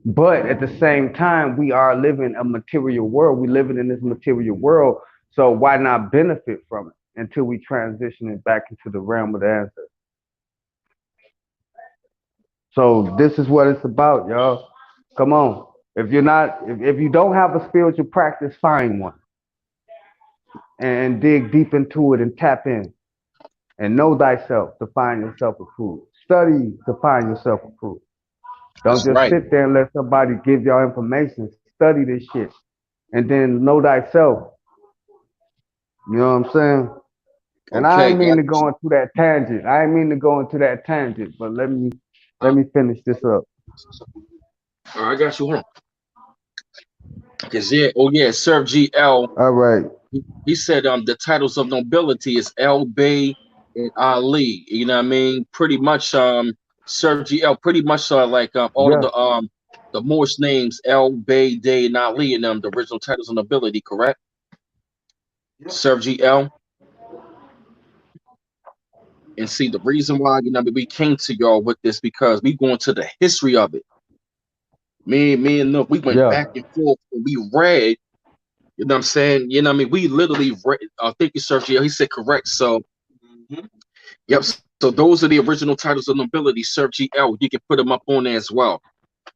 But at the same time, we are living a material world. We living in this material world. So why not benefit from it until we transition it back into the realm of the ancestors? So this is what it's about, y'all. Come on. If you don't have a spiritual practice, find one and dig deep into it and tap in and know thyself to find yourself approved. Study to find yourself approved. Don't That's just right. sit there and let somebody give y'all information. Study this shit and then know thyself. You know what I'm saying? And I Okay, ain't mean got to go into that tangent. I ain't mean to go into that tangent, but let uh, me finish this up. all right, I got you. Hold on. Cause yeah, oh yeah, Sir GL. All right. He said the titles of nobility is El Bey and Ali. You know what I mean? Pretty much Sir GL pretty much like all of Yeah. the Moorish names El Bey, Day, and Ali and the original titles of nobility, correct? Yep. Sir GL. And see the reason why, you know, we came to y'all with this because we going to the history of it. Me and Nook, we went Yeah. back and forth and we read, you know what I'm saying? You know what I mean? We literally read, thank you, Sir GL. He said correct. So Mm-hmm. yep. So those are the original titles of nobility. Sir GL, you can put them up on there as well.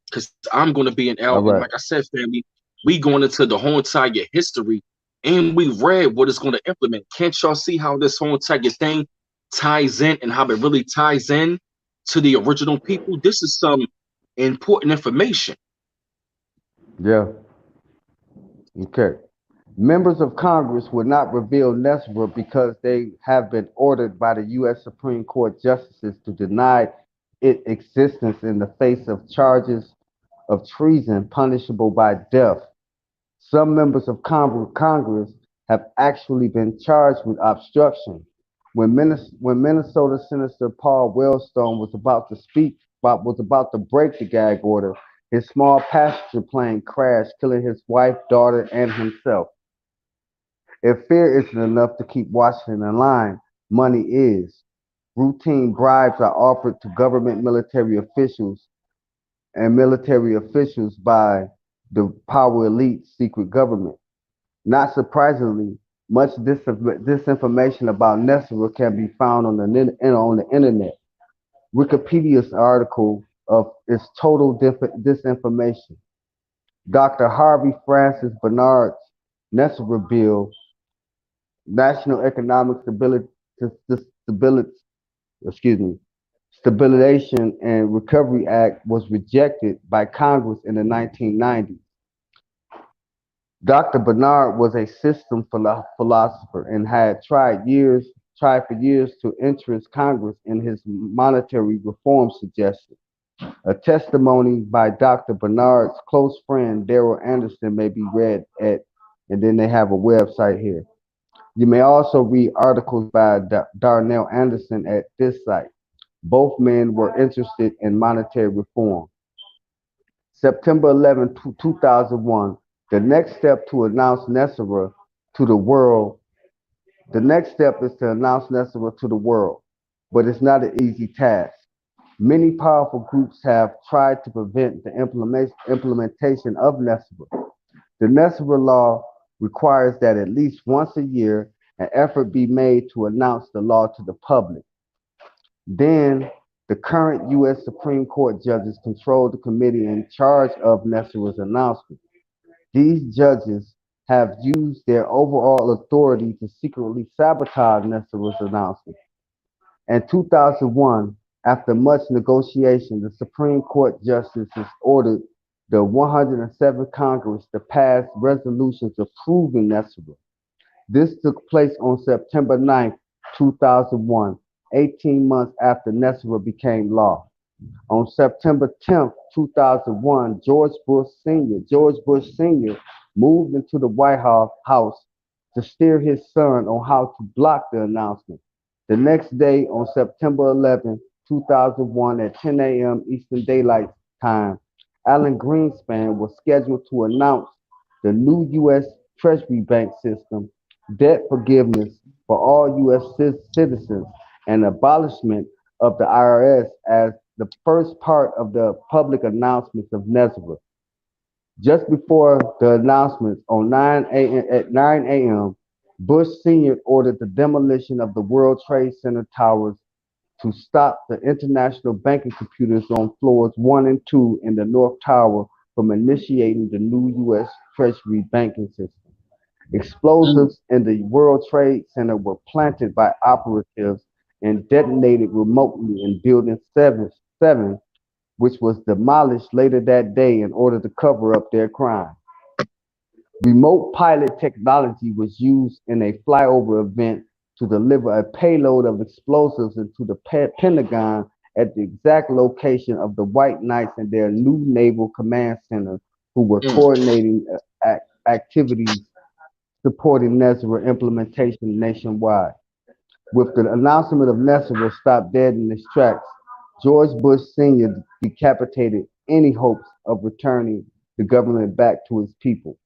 Because I'm going to be an L. All And right. like I said, family, we going into the whole entire history and we read what it's going to implement. Can't y'all see how this whole entire thing ties in and how it really ties in to the original people? This is some important information. Yeah. Okay. Members of Congress would not reveal Nesra because they have been ordered by the U.S. Supreme Court justices to deny its existence in the face of charges of treason punishable by death. Some members of Congress have actually been charged with obstruction. When Minnesota Senator Paul Wellstone was about to break the gag order, his small passenger plane crashed, killing his wife, daughter, and himself. If fear isn't enough to keep Washington in line, money is. Routine bribes are offered to government military officials by the power elite secret government. Not surprisingly, much disinformation about Nestor can be found on the internet. Wikipedia's article of its total disinformation. Dr. Harvey Francis Bernard's Nestor Bill, National Economic Stability, excuse me, Stabilization and Recovery Act was rejected by Congress in the 1990s. Dr. Bernard was a system philosopher and had tried for years to interest Congress in his monetary reform suggestion. A testimony by Dr. Bernard's close friend Darrell Anderson may be read at, and then they have a website here. You may also read articles by Darnell Anderson at this site. Both men were interested in monetary reform. September 11, 2001, the next step to announce Nesara to the world. The next step is to announce Nesara to the world. but it's not an easy task. Many powerful groups have tried to prevent the implementation of Nesara. The Nesara law requires that at least once a year an effort be made to announce the law to the public. Then, the current U.S. Supreme Court judges control the committee in charge of Nesara's announcement. These judges have used their overall authority to secretly sabotage Nesara's announcement. In 2001, after much negotiation, the Supreme Court justices ordered the 107th Congress to pass resolutions approving Nesara. This took place on September 9, 2001, 18 months after Nesara became law. On September 10th, 2001, George Bush Sr. moved into the White House to steer his son on how to block the announcement. The next day, on September 11th, 2001, at 10 a.m. Eastern Daylight Time, Alan Greenspan was scheduled to announce the new U.S. Treasury Bank system, debt forgiveness for all U.S. citizens, and abolishment of the IRS as the first part of the public announcements of Nesbitt. Just before the announcements on 9 a.m., Bush Sr. ordered the demolition of the World Trade Center towers to stop the international banking computers on floors 1 and 2 in the North Tower from initiating the new U.S. Treasury banking system. Mm, Explosives in the World Trade Center were planted by operatives and detonated remotely in Building 7, which was demolished later that day in order to cover up their crime. Remote pilot technology was used in a flyover event to deliver a payload of explosives into the Pentagon at the exact location of the White Knights and their new Naval Command Center, who were mm, coordinating activities supporting Nesra implementation nationwide. With the announcement of Nesra stopped dead in its tracks, George Bush Sr. decapitated any hopes of returning the government back to its people.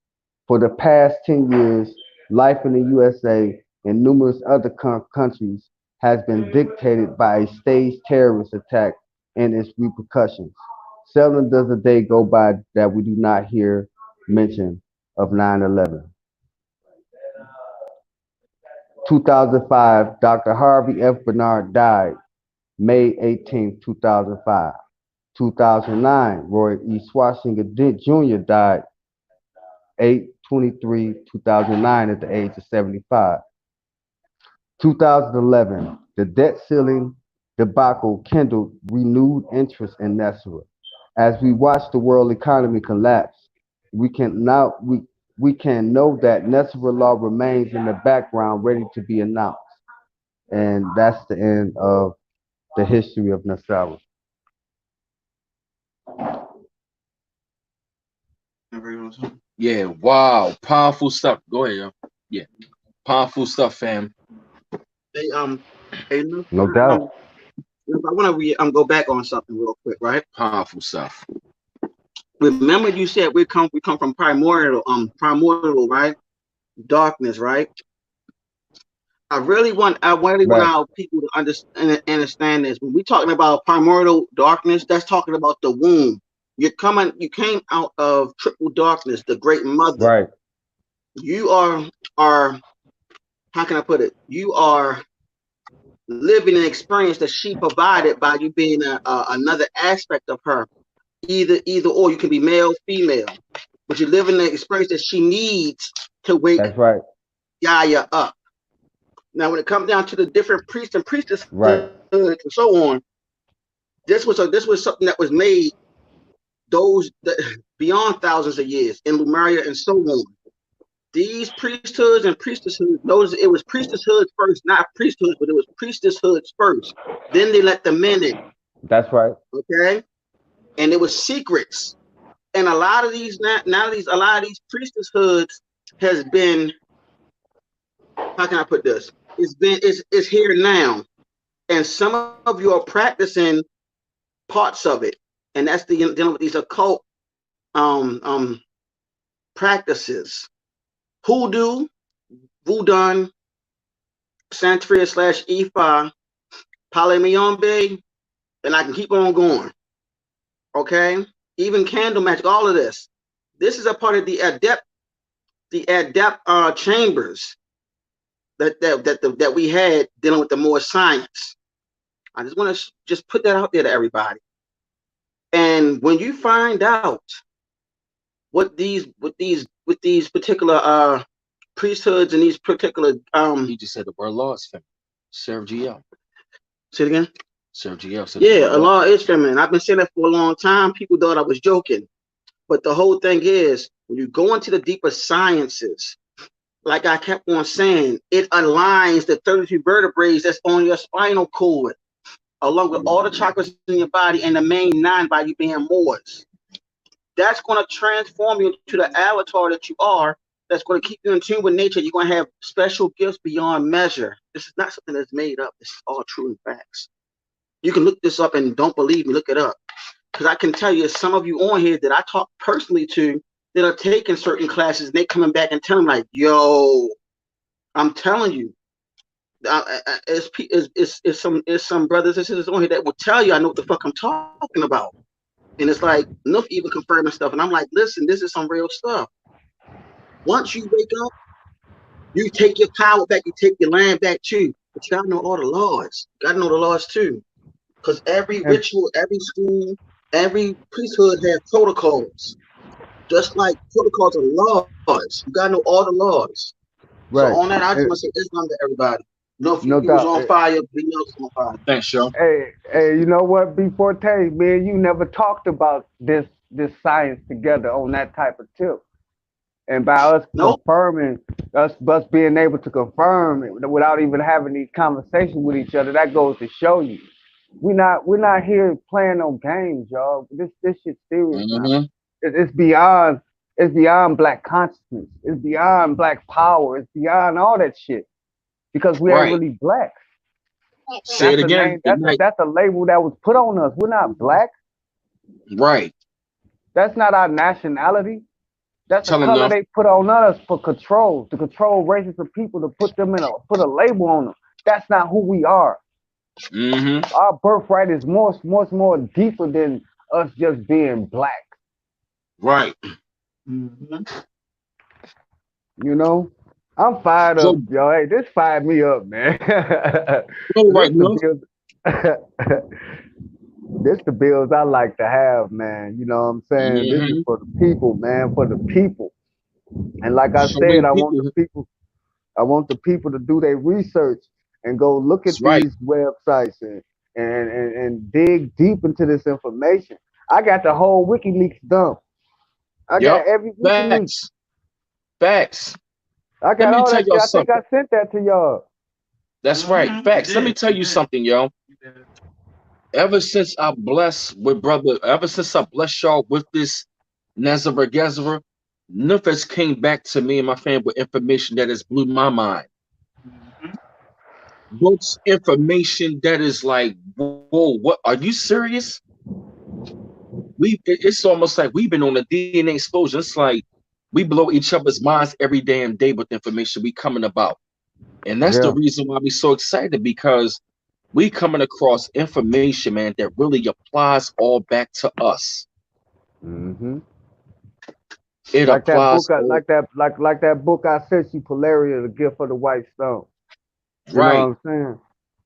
For the past 10 years, life in the USA and numerous other countries has been dictated by a staged terrorist attack and its repercussions. Seldom does a day go by that we do not hear mention of 9/11. 2005, Dr. Harvey F. Bernard died May 18, 2005. 2009, Roy E. Swashinger Jr. died 8/23, 2009 at the age of 75. 2011, the debt ceiling debacle kindled renewed interest in Nesra. As we watch the world economy collapse, we can now we can know that Nesra law remains in the background ready to be announced. And that's the end of the history of Nesra. yeah, wow, powerful stuff. Go ahead, yo. Yeah, powerful stuff, fam. Hey, hey, look, No doubt. I want to go back on something real quick, right? Powerful stuff. Remember, you said we come from primordial, right? Darkness, right? I really want Right. our people to understand this. When we're talking about primordial darkness, that's talking about the womb. You came out of triple darkness, the great mother. Right. You are how can I put it? You are living an experience that she provided by you being another aspect of her. Either or, you can be male, female, but you're living the experience that she needs to wake That's right. Yaya up. Now, when it comes down to the different priests and priestesses Right. and so on, this was something that was made those that, beyond thousands of years in Lemuria and so on. These priesthoods and priestesshoods, those it was priestesshoods first, not priesthoods, but it was priestesshoods first. Then they let the men in, That's right. okay? And it was secrets. And a lot of these a lot of these priestesshoods has been, how can I put this? It's here now. And some of you are practicing parts of it. And that's dealing with these occult um, um, practices. Hoodoo, voodoo, Santeria / Ifa, Polymayombe, and I can keep on going. Okay, even candle magic, all of this. This is a part of the adept chambers that we had dealing with the more science. I just want to just put that out there to everybody. And when you find out what these particular priesthoods and these particular He just said the word laws family. Serve GL. say it again. Serve GL said the Yeah, word law. Allah is feminine. I've been saying that for a long time. People thought I was joking, but the whole thing is when you go into the deeper sciences, like I kept on saying, it aligns the 32 vertebrae that's on your spinal cord, along with all the chakras in your body and the main nine by you being Moors. That's going to transform you into the avatar that you are. That's going to keep you in tune with nature. You're going to have special gifts beyond measure. This is not something that's made up. This is all true and facts. You can look this up and don't believe me, look it up. Because I can tell you, some of you on here that I talk personally to that are taking certain classes, and they coming back and telling me like, "Yo, I'm telling you, it's some brothers and sisters on here that will tell you I know what the fuck I'm talking about." And it's like enough even confirming stuff, and I'm like, "Listen, this is some real stuff." Once you wake up, you take your power back, you take your land back too. But you gotta know all the laws. You gotta know the laws too. Because every And ritual, every school, every priesthood has protocols. Just like protocols are laws. You gotta know all the laws. So on right, that, I just want to say and Islam to everybody. No no fuels doubt. on fire, being else on fire. Thanks, yo. Hey, you know what? Before Tay, man, you never talked about this science together on that type of tip. And by us Nope. confirming, us being able to confirm it without even having these conversations with each other, that goes to show you we're not here playing no games, y'all. This shit's serious now. Mm-hmm. It's beyond black consciousness. It's beyond black power. It's beyond all that shit because we ain't Right. really black. Say it That's a again. name. That's a label that was put on us. We're not black. Right. That's not our nationality. That's a Tell him color no. they put on us for control, to control races of people, to put a label on them. That's not who we are. Mm-hmm. Our birthright is more deeper than us just being black. Right. Mm-hmm. You know, I'm fired So up, yo. Hey, this fired me up, man. go this right the now. bills. this the bills I like to have, man. You know what I'm saying? This is Mm-hmm. for the people, man. For the people. And like I So said, many I want people. the people. I want the people to do their research and go look That's at right. these websites and dig deep into this information. I got the whole WikiLeaks dump. I got Yep. every WikiLeaks. Facts. Facts. I Let got me all tell that y'all shit. I think something. I sent that to y'all. That's right. Mm-hmm. You Facts. Let me did. tell You you did. something, yo. Ever since I blessed y'all with this Nazareth Gesara, Nufus came back to me and my family with information that has blew my mind. Mm-hmm. Books, information that is like, whoa, what are you serious? It's almost like we've been on a DNA explosion. It's like we blow each other's minds every damn day with the information we coming about. And that's the Yeah. reason why we're so excited because we coming across information, man, that really applies all back to us. hmm It Like that applies book. all Like that book I sent you, Polaria, the gift of the white stone. You know what right. I'm saying?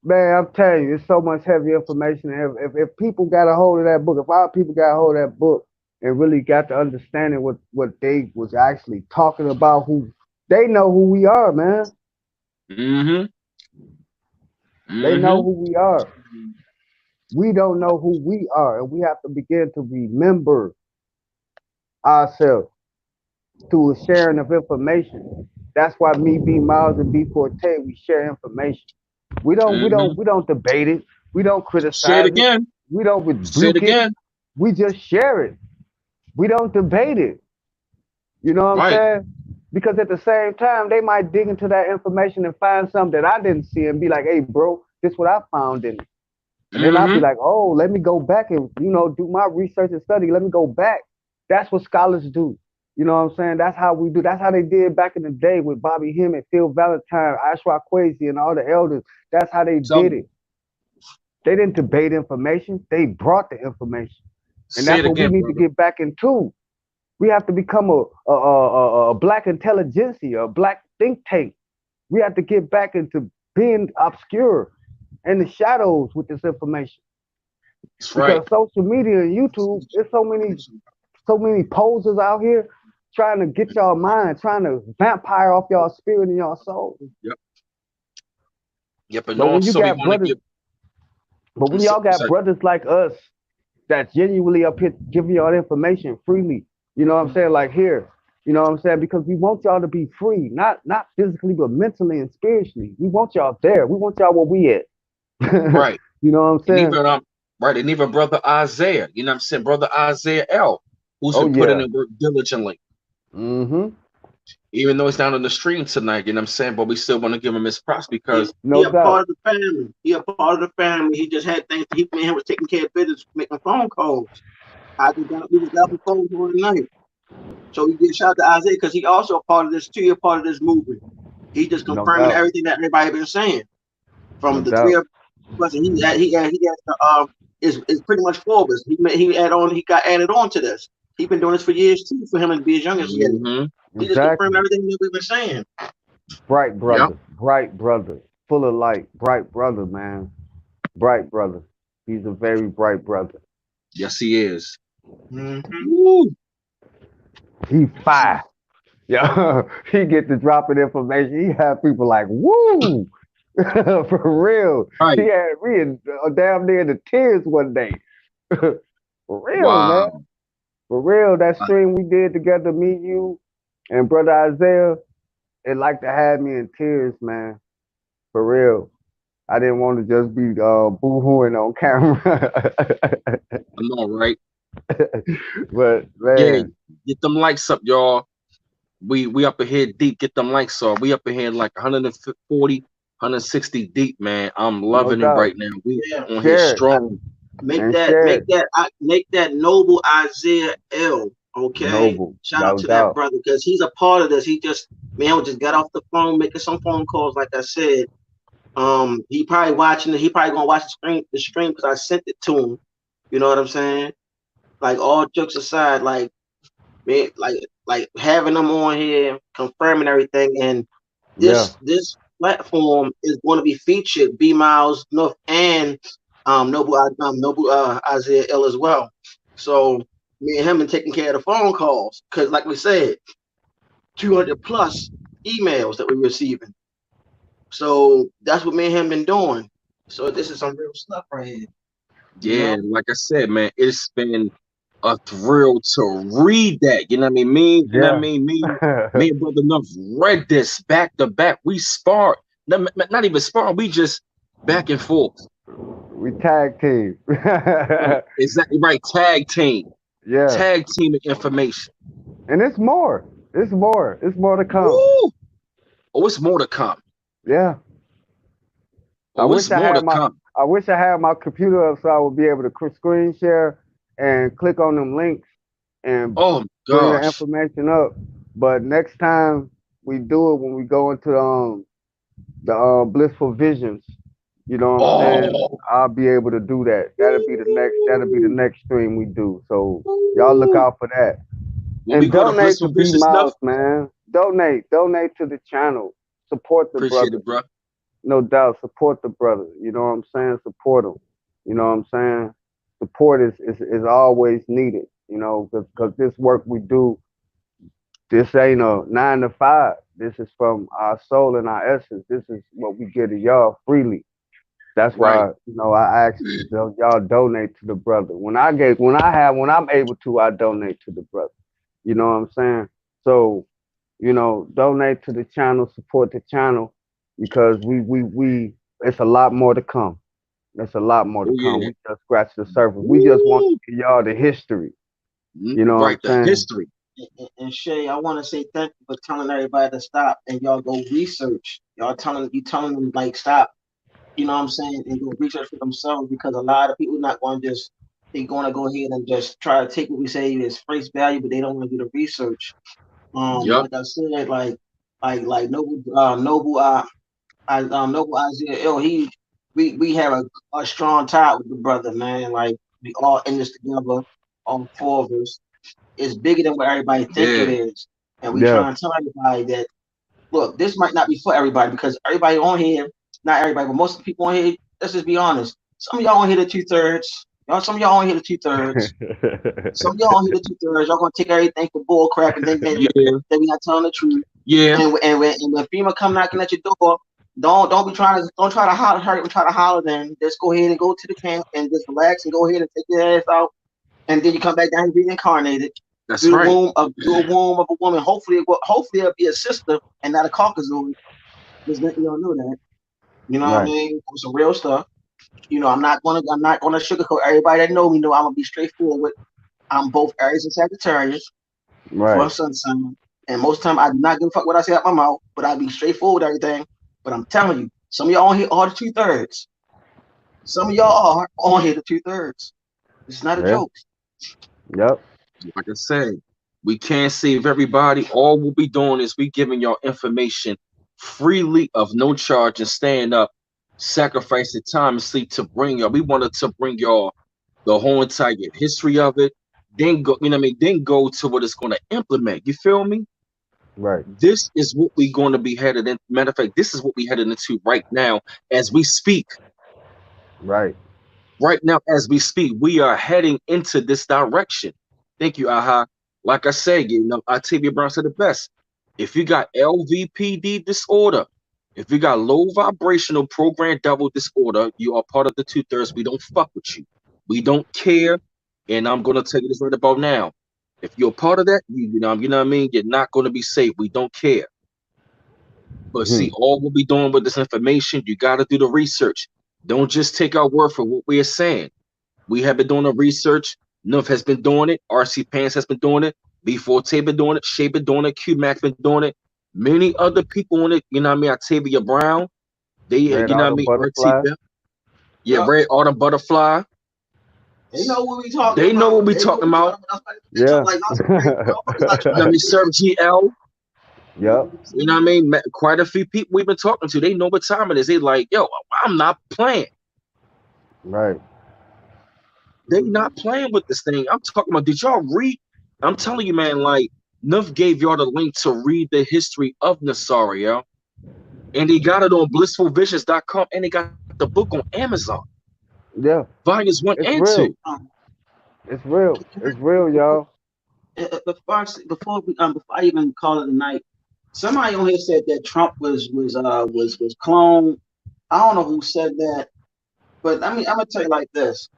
Man, I'm telling you, it's so much heavy information. If people got a hold of that book, if our people got a hold of that book and really got to understanding what they was actually talking about, who they know who we are, man. Mm-hmm. They know Mm-hmm. who we are. We don't know who we are, and we have to begin to remember ourselves through a sharing of information. That's why me, B Miles, and B Forte, we share information. We don't we Mm-hmm. don't we don't debate it. We don't Say it criticize it. again. We don't Say it rebuke it. again. We just share it. We don't debate it. You know what I'm Right. saying? Because at the same time, they might dig into that information and find something that I didn't see and be like, "Hey, bro, this is what I found in it." And then I'll be Mm-hmm. like, "Oh, let me go back and do my research and study. Let me go back." That's what scholars do. You know what I'm saying? That's how we do. That's how they did back in the day with Bobby Hemmett, Phil Valentine, Ashra Kwesi, and all the elders. That's how they Tell did me. it. They didn't debate information. They brought the information, and Say that's it what we again, need to brother. get back into. We have to become a black intelligentsia, a black think tank. We have to get back into being obscure in the shadows with this information That's right. because social media and YouTube, there's so many posers out here trying to get y'all mind, trying to vampire off y'all spirit and y'all soul. Yep. Yep. And But when you also we got want to brothers, give. but when y'all got Sorry. brothers like us that's genuinely up here giving y'all information freely, you know what I'm saying? Like here, you know what I'm saying? Because we want y'all to be free, not physically, but mentally and spiritually. We want y'all there. We want y'all where we at. Right. You know what I'm And saying? even right, and even brother Isaiah, you know what I'm saying? Brother Isaiah L, who's Oh been putting yeah. in work diligently. Mm-hmm. Even though he's down on the stream tonight, you know what I'm saying? But we still want to give him his props He because he No a part doubt. of the family. He a part of the family. He just had things. He man was taking care of business, making phone calls. We just got off the phone for the night. So we give shout out to Isaiah because he also a part of this too. He a part of this movement. He just No confirming doubt. everything that everybody been saying No from the three doubt. of us. And he had the is pretty much four of us. He got added on to this. He been doing this for years too. For him to be as young as he is, hmm he just confirmed Exactly. everything that we've been saying. Bright yep, brother. Bright brother. Full of light. Bright brother, man. Bright brother. He's a very bright brother. yes he is. Mm-hmm. Woo. He fire. Yeah. He get to dropping information. He have people like, woo. For real. He Right. had me in damn near the tears one day. For real, man. Wow. For real. That Uh, stream we did together, me, you, and brother Isaiah, it like to have me in tears, man. For real. I didn't want to just be boo-hooing on camera. I know, right? But Yeah, man, get them likes up, y'all. We up ahead deep. Get them likes up. We up ahead like 140, 160 deep, man. I'm no loving it doubt. right now. We Yeah. on here Share it strong. Make and that share make it. that make that noble Isaiah L. Okay. Noble. Shout out No to that doubt. brother because he's a part of this. He just man just got off the phone making some phone calls. Like I said, he probably watching it. He probably gonna watch the stream because I sent it to him. You know what I'm saying? Like all jokes aside, like man, like having them on here confirming everything and Yeah. this platform is going to be featured B Miles North and Noble Isaiah L as well. So me and him been taking care of the phone calls because, like we said, 200 plus emails that we're receiving. So that's what me and him been doing. So this is some real stuff right here, you Yeah, know. like I said, man, it's been a thrill to read that. You know what I mean? You know what I Yeah. mean? Me and Brother Nuff read this back to back. We sparred, not even sparring, we just back and forth. We tag team. Right. Exactly right. Yeah. Tag team information. And it's more. It's more. It's more to come. Woo! Oh, it's more to come. Yeah. I Oh, wish it's I more had to my come. I wish I had my computer up so I would be able to screen share and click on them links and Oh my bring the gosh. information up. But next time we do it when we go into the blissful visions, you know what I'm saying? Oh, I'll be able to do that. woo, That'll be the next stream we do. So y'all look woo. out for that. When we And go to donate to Blissful B Vision stuff, Miles, man. Donate to the channel. Support the appreciate brother. it, bro. No doubt. Support the brother. You know what I'm saying? Support him. You know what I'm saying? Support is always needed. You know, because this work we do, this ain't a 9 to 5. This is from our soul and our essence. This is what we give to y'all freely. That's Right. why I ask y'all donate to the brother. When I'm able to, I donate to the brother. You know what I'm saying? So donate to the channel, support the channel because we it's a lot more to come. There's a lot more to Oh come. yeah. We just scratched the surface. We just want Woo. to give y'all the history. You know what I'm Right, the saying? history. And Shay, I want to say thank you for telling everybody to stop and y'all go research. Telling them like stop. You know what I'm saying, and go research for themselves because a lot of people not going to just they're going to go ahead and just try to take what we say as face value, but they don't want to do the research. Yup. Like I said, like Noble Noble Isaiah L. we have a strong tie with the brother, man. Like we all in this together, all four of us. It's bigger than what everybody think it Yeah, is, and we Yeah. try and tell everybody that look, this might not be for everybody because everybody on here, not everybody, but most of the people on here. Let's just be honest. Some of y'all on here the 2/3. Y'all, some of y'all on here the 2/3. Some of y'all on here the 2/3. Y'all gonna take everything for bull crap and think yeah, that we not telling the truth. yeah. And when FEMA come knocking at your door, don't be trying to don't try to holler hurt and try to holler. Then just go ahead and go to the camp and just relax and go ahead and take your ass out. And then you come back down and be incarnated That's right. through a womb of a woman. Hopefully it'll be a sister and not a Caucasoid. Just let y'all know that. You know what I Right. mean? Some real stuff. I'm not gonna sugarcoat. Everybody that know me know I'm gonna be straightforward. I'm both Aries and Sagittarius for a Right. sun sign. And most of the time I do not give a fuck what I say out my mouth, but I be straightforward with everything. But I'm telling you, some of y'all on here are the 2/3. Some of y'all are on here the 2/3. It's not a Yeah. joke. Yep. Like I said, we can't save everybody. All we'll be doing is we giving y'all information freely of no charge and staying up, sacrificing time and sleep to bring y'all. We wanted to bring y'all the whole entire history of it. Then go, you know what I mean? Then go to what it's going to implement. You feel me? Right. This is what we're going to be headed in. Matter of fact, this is what we headed into right now as we speak. Right. Right now, as we speak, we are heading into this direction. Thank you, Aha. Like I said, Octavia Brown said it best. If you got LVPD disorder, if you got low vibrational program double disorder, you are part of the 2/3. We don't fuck with you. We don't care. And I'm gonna tell you this right about now. If you're a part of that, you know what I mean. You're not gonna be safe. We don't care. But see, Mhm. all we'll be doing with this information, you got to do the research. Don't just take our word for what we are saying. We have been doing the research. Nuff has been doing it. RC Pants has been doing it. B4T been doing it. Shay been doing it. Q Mac been doing it. Many other people on it. You know what I mean? Octavia Brown. Red You know what I Autumn mean? RT Butterfly. Bell. Yeah, Yup. Red Autumn Butterfly. They know what we talking They know about. what we They know talking what we about. talking about. They talk Yeah. like y'all some crazy motherfuckers. I You know what I trust mean? you. Sir GL. Yep. You know what I mean? Quite a few people we've been talking to. They know what time it is. They like, yo, I'm not playing. Right. They not playing with this thing. I'm talking about, did y'all read? I'm telling you, man, like, Nuff gave y'all the link to read the history of Nesara, yo. And they got it on blissfulvisions.com and they got the book on Amazon, Yeah. volumes one It's and two. real. Um, It's real. It's real, y'all. before I even call it a night, somebody on here said that Trump was cloned. I don't know who said that, but I mean I'm gonna tell you like this: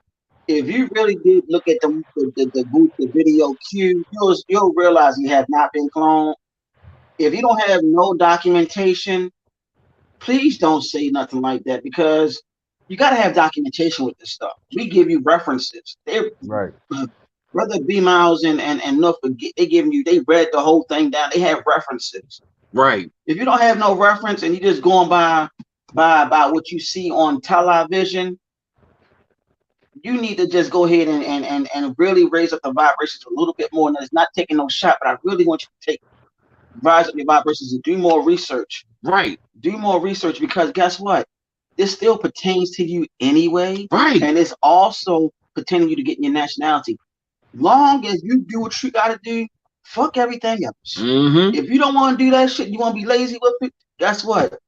if you really did look at the video cue, you'll realize he have not been cloned. If you don't have no documentation, please don't say nothing like that because you got to have documentation with this stuff. We give you references. Right. Brother B Miles and Nuff, they giving you, they read the whole thing down. They have references. Right, If you don't have no reference and you just going by what you see on television, you need to just go ahead and really raise up the vibrations a little bit more. And it's not taking no shot, but I really want you to rise up your vibrations and do more research. right, Do more research because guess what? This still pertains to you anyway, right. and it's also pertaining to you to getting your nationality. Long as you do what you gotta do, fuck everything else. Mm-hmm. If you don't want to do that shit, you want to be lazy with it. Guess what?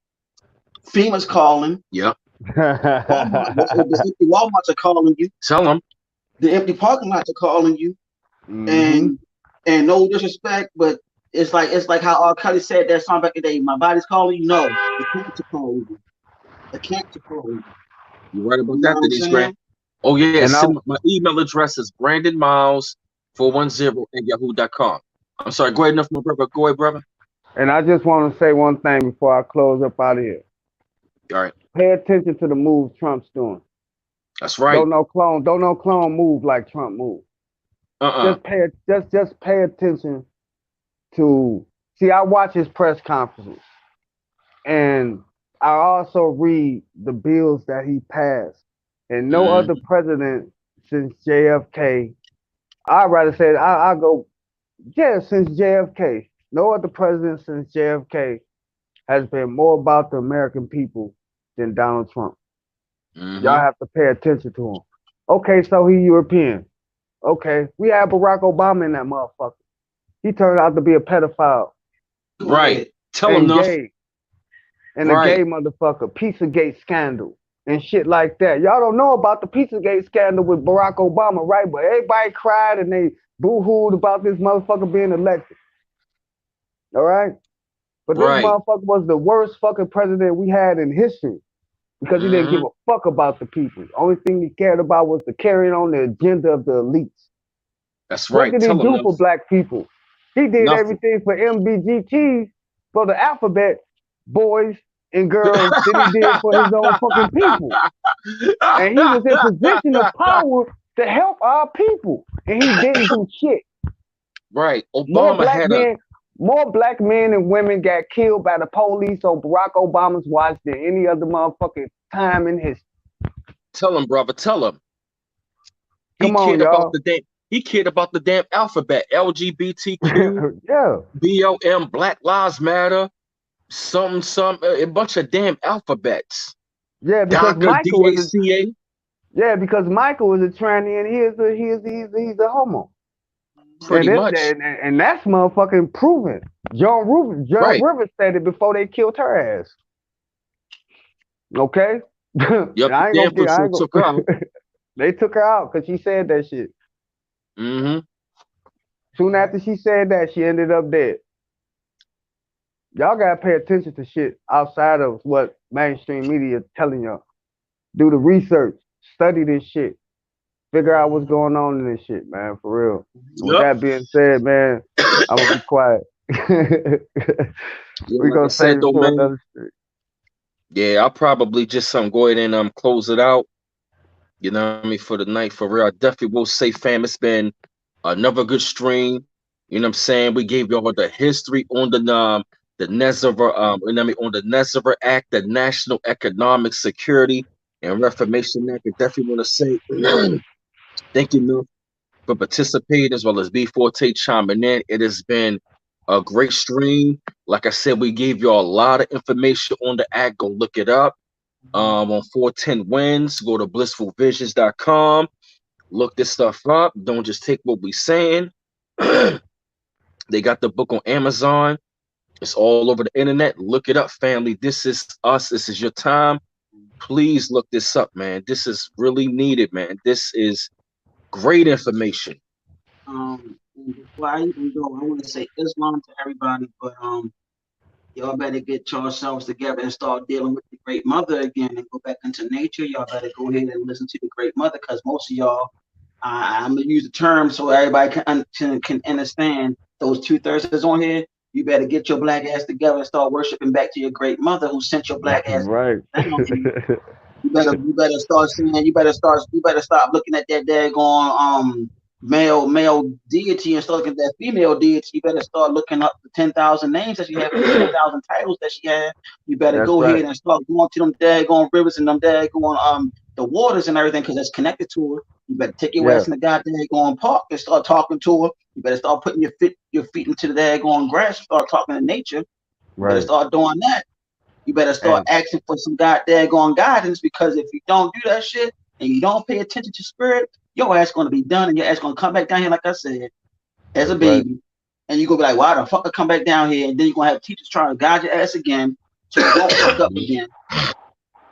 FEMA's calling. Yep. The empty Walmarts are calling you. Tell them. The empty parking lots are calling you. Mhm. And no disrespect, but it's like how R. Kelly said that song back in the day. My body's calling you. No, the cancer calling you. The cancer calling you. You right about You know that, what I'm Denise Grant. saying? Oh, yeah. And I My email address is Brandon Miles 410 at yahoo.com. I'm sorry. Go ahead enough, my brother. Go ahead, brother. just want to say one thing before I close up out of here. All right. Pay attention to the moves Trump's doing. That's right. Don't no clone move like Trump move. Uh-uh. Just pay attention to see. I watch his press conferences, and I also read the bills that he passed. And no other Mm-hmm. president since JFK, I'd rather say I go, yeah, since JFK. No other president since JFK has been more about the American people than Donald Trump. Y'all Mm-hmm. have to pay attention to him. Okay, so he European. Okay, we had Barack Obama in that motherfucker. He turned out to be a pedophile Go Right. ahead. Tell and enough. gay and a gay Right. motherfucker. Pizzagate scandal and shit like that. Y'all don't know about the Pizzagate scandal with Barack Obama, right? But everybody cried and they boo-hooed about this motherfucker being elected. All right? But this Right. motherfucker was the worst fucking president we had in history because he didn't give Mm-hmm. a fuck about the people. Only thing he cared about was to carry on the agenda of the elites. That's What right. did he Tell do enough. for black people? He did Nothing. everything for MBGTs, for the alphabet boys and girls that he did for his own fucking people. And he was in position of power to help our people. And he didn't do shit. Right. More Obama black had a men, more black men and women got killed by the police on Barack Obama's watch than any other motherfucking time in history. tell him, brother. Tell him. He Come on, cared about y'all. the damn. He cared about the damn alphabet. LGBTQ, Yeah. BLM, Black Lives Matter, some, a bunch of damn alphabets. Yeah, because DACA, Michael was a DACA. yeah, because Michael is a tranny and he's a homo. And Pretty this much. and that's motherfucking proven. John Right. Rivers said it before they killed her ass. Okay? Yup. And The I ain't damn gonna get for I sure ain't took her out. gonna they took her out because she said that shit. Mm-hmm. Soon after she said that, she ended up dead. Y'all gotta pay attention to shit outside of what mainstream media telling y'all. Do the research, study this shit, figure out what's going on in this shit, man, for real. And with Yup. that being said, man, I'm gonna be quiet. Yeah, We like I gonna save said it though, for man. another street. Yeah, I'll probably just go ahead and close it out. You know what I mean, for the night for real. I definitely will say, fam, it's been another good stream. You know what I'm saying? We gave y'all the history on the Nesara you know what I mean, on the Nesara Act, the National Economic Security and Reformation Act. I definitely want to say thank you, Neil, for participating as well as B4T chiming in. It has been a great stream. Like I said, we gave you all a lot of information on the act. Go look it up. On 410 wins, go to blissfulvisions.com. Look this stuff up. Don't just take what we saying. They got the book on Amazon. It's all over the internet. Look it up, family. This is us. This is your time. Please look this up, man. This is really needed, man. This is great information. And before I even go, I want to say Islam to everybody, but y'all better get yourselves together and start dealing with the great mother again and go back into nature. Y'all better go ahead and listen to the great mother because most of y'all, I'm gonna use the term so everybody can understand. Those 2/3 on here, you better get your black ass together and start worshiping back to your great mother who sent your black ass Right. down here. You better start saying you better stop looking at that daggone male deity and start looking at that female deity. You better start looking up the 10,000 names that she had, the 10,000 titles that she had. You better That's go right. ahead and start going to them daggone rivers and them daggone the waters and everything because that's connected to her. You better take your Yeah. ass in the goddamn park and start talking to her. You better start putting your feet into the daggone grass and start talking to nature. You better Right. start doing that. You better start And asking for some goddamn guidance because if you don't do that shit and you don't pay attention to spirit, your ass gonna be done and your ass gonna come back down here like I said as a that's right. baby, and you gonna be like, why the fuck I come back down here? And then you're gonna have teachers trying to guide your ass again so you don't fuck up Mhm. again.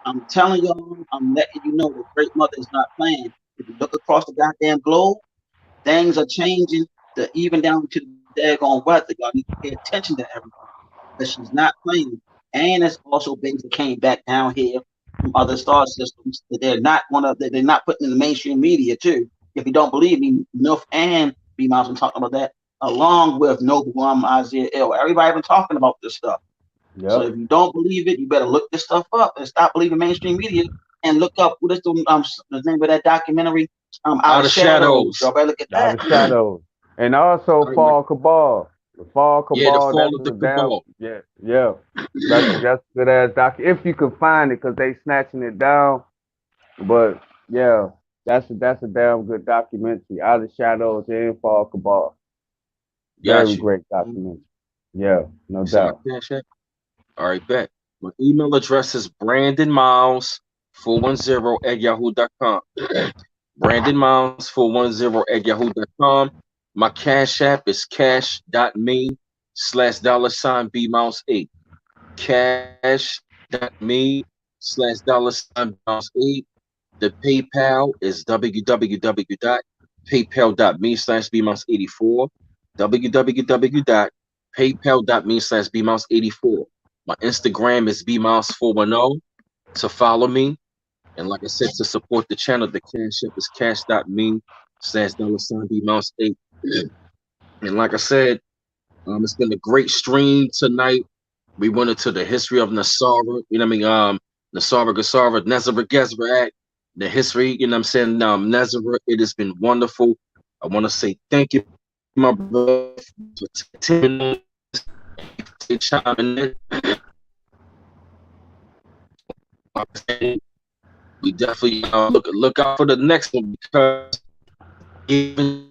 I'm telling y'all, I'm letting you know the great mother is not playing. If you look across the goddamn globe, things are changing to even down to the daggone weather. Y'all need to pay attention to everything but she's not playing. And it's also babies that came back down here from other star systems that they're not putting in the mainstream media too. If you don't believe me, Milf and B Mouse been talking about that along with Noble Isaiah L. Everybody been talking about this stuff. So Yep. if you don't believe it, you better look this stuff up and stop believing mainstream media and look up what is the name of that documentary, Out Out of of Shadows. shadows. Y'all better look at Out that. of shadows. And also All right, Fall Cabal. The Fall yeah, the Cabal, fall that's of a the damn cabal. yeah, yeah. That's good ass doc if you can find it because they snatching it down. But yeah, that's a damn good documentary. Out of Shadows and Fall Cabal. Very Got you. great documentary. Yeah, no You see my doubt. cash app? All right, bet. My email address is Brandon Miles 410 at yahoo.com. Brandon Miles 410 at yahoo.com. My Cash App is cash.me/$ B Miles 8. Cash.me/$ B Miles 8. The PayPal is www.paypal.me/B Miles 84. www.paypal.me/B Miles 84. My Instagram is B Miles 410 to follow me. And like I said, to support the channel, the cash app is cash.me/$ B Mouse 8. And like I said, it's been a great stream tonight. We went into the history of Nesara, you know what I mean? Nesara, Gesara, Nesara, Gesara, the history, you know what I'm saying? Nesara, it has been wonderful. I want to say thank you, my brother, for tuning in, chiming in. Like I said, we definitely look out for the next one because we're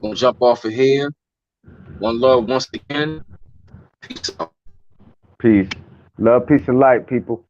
gonna jump off of here. One love once again. Peace out. Peace. Love, peace, and light, people.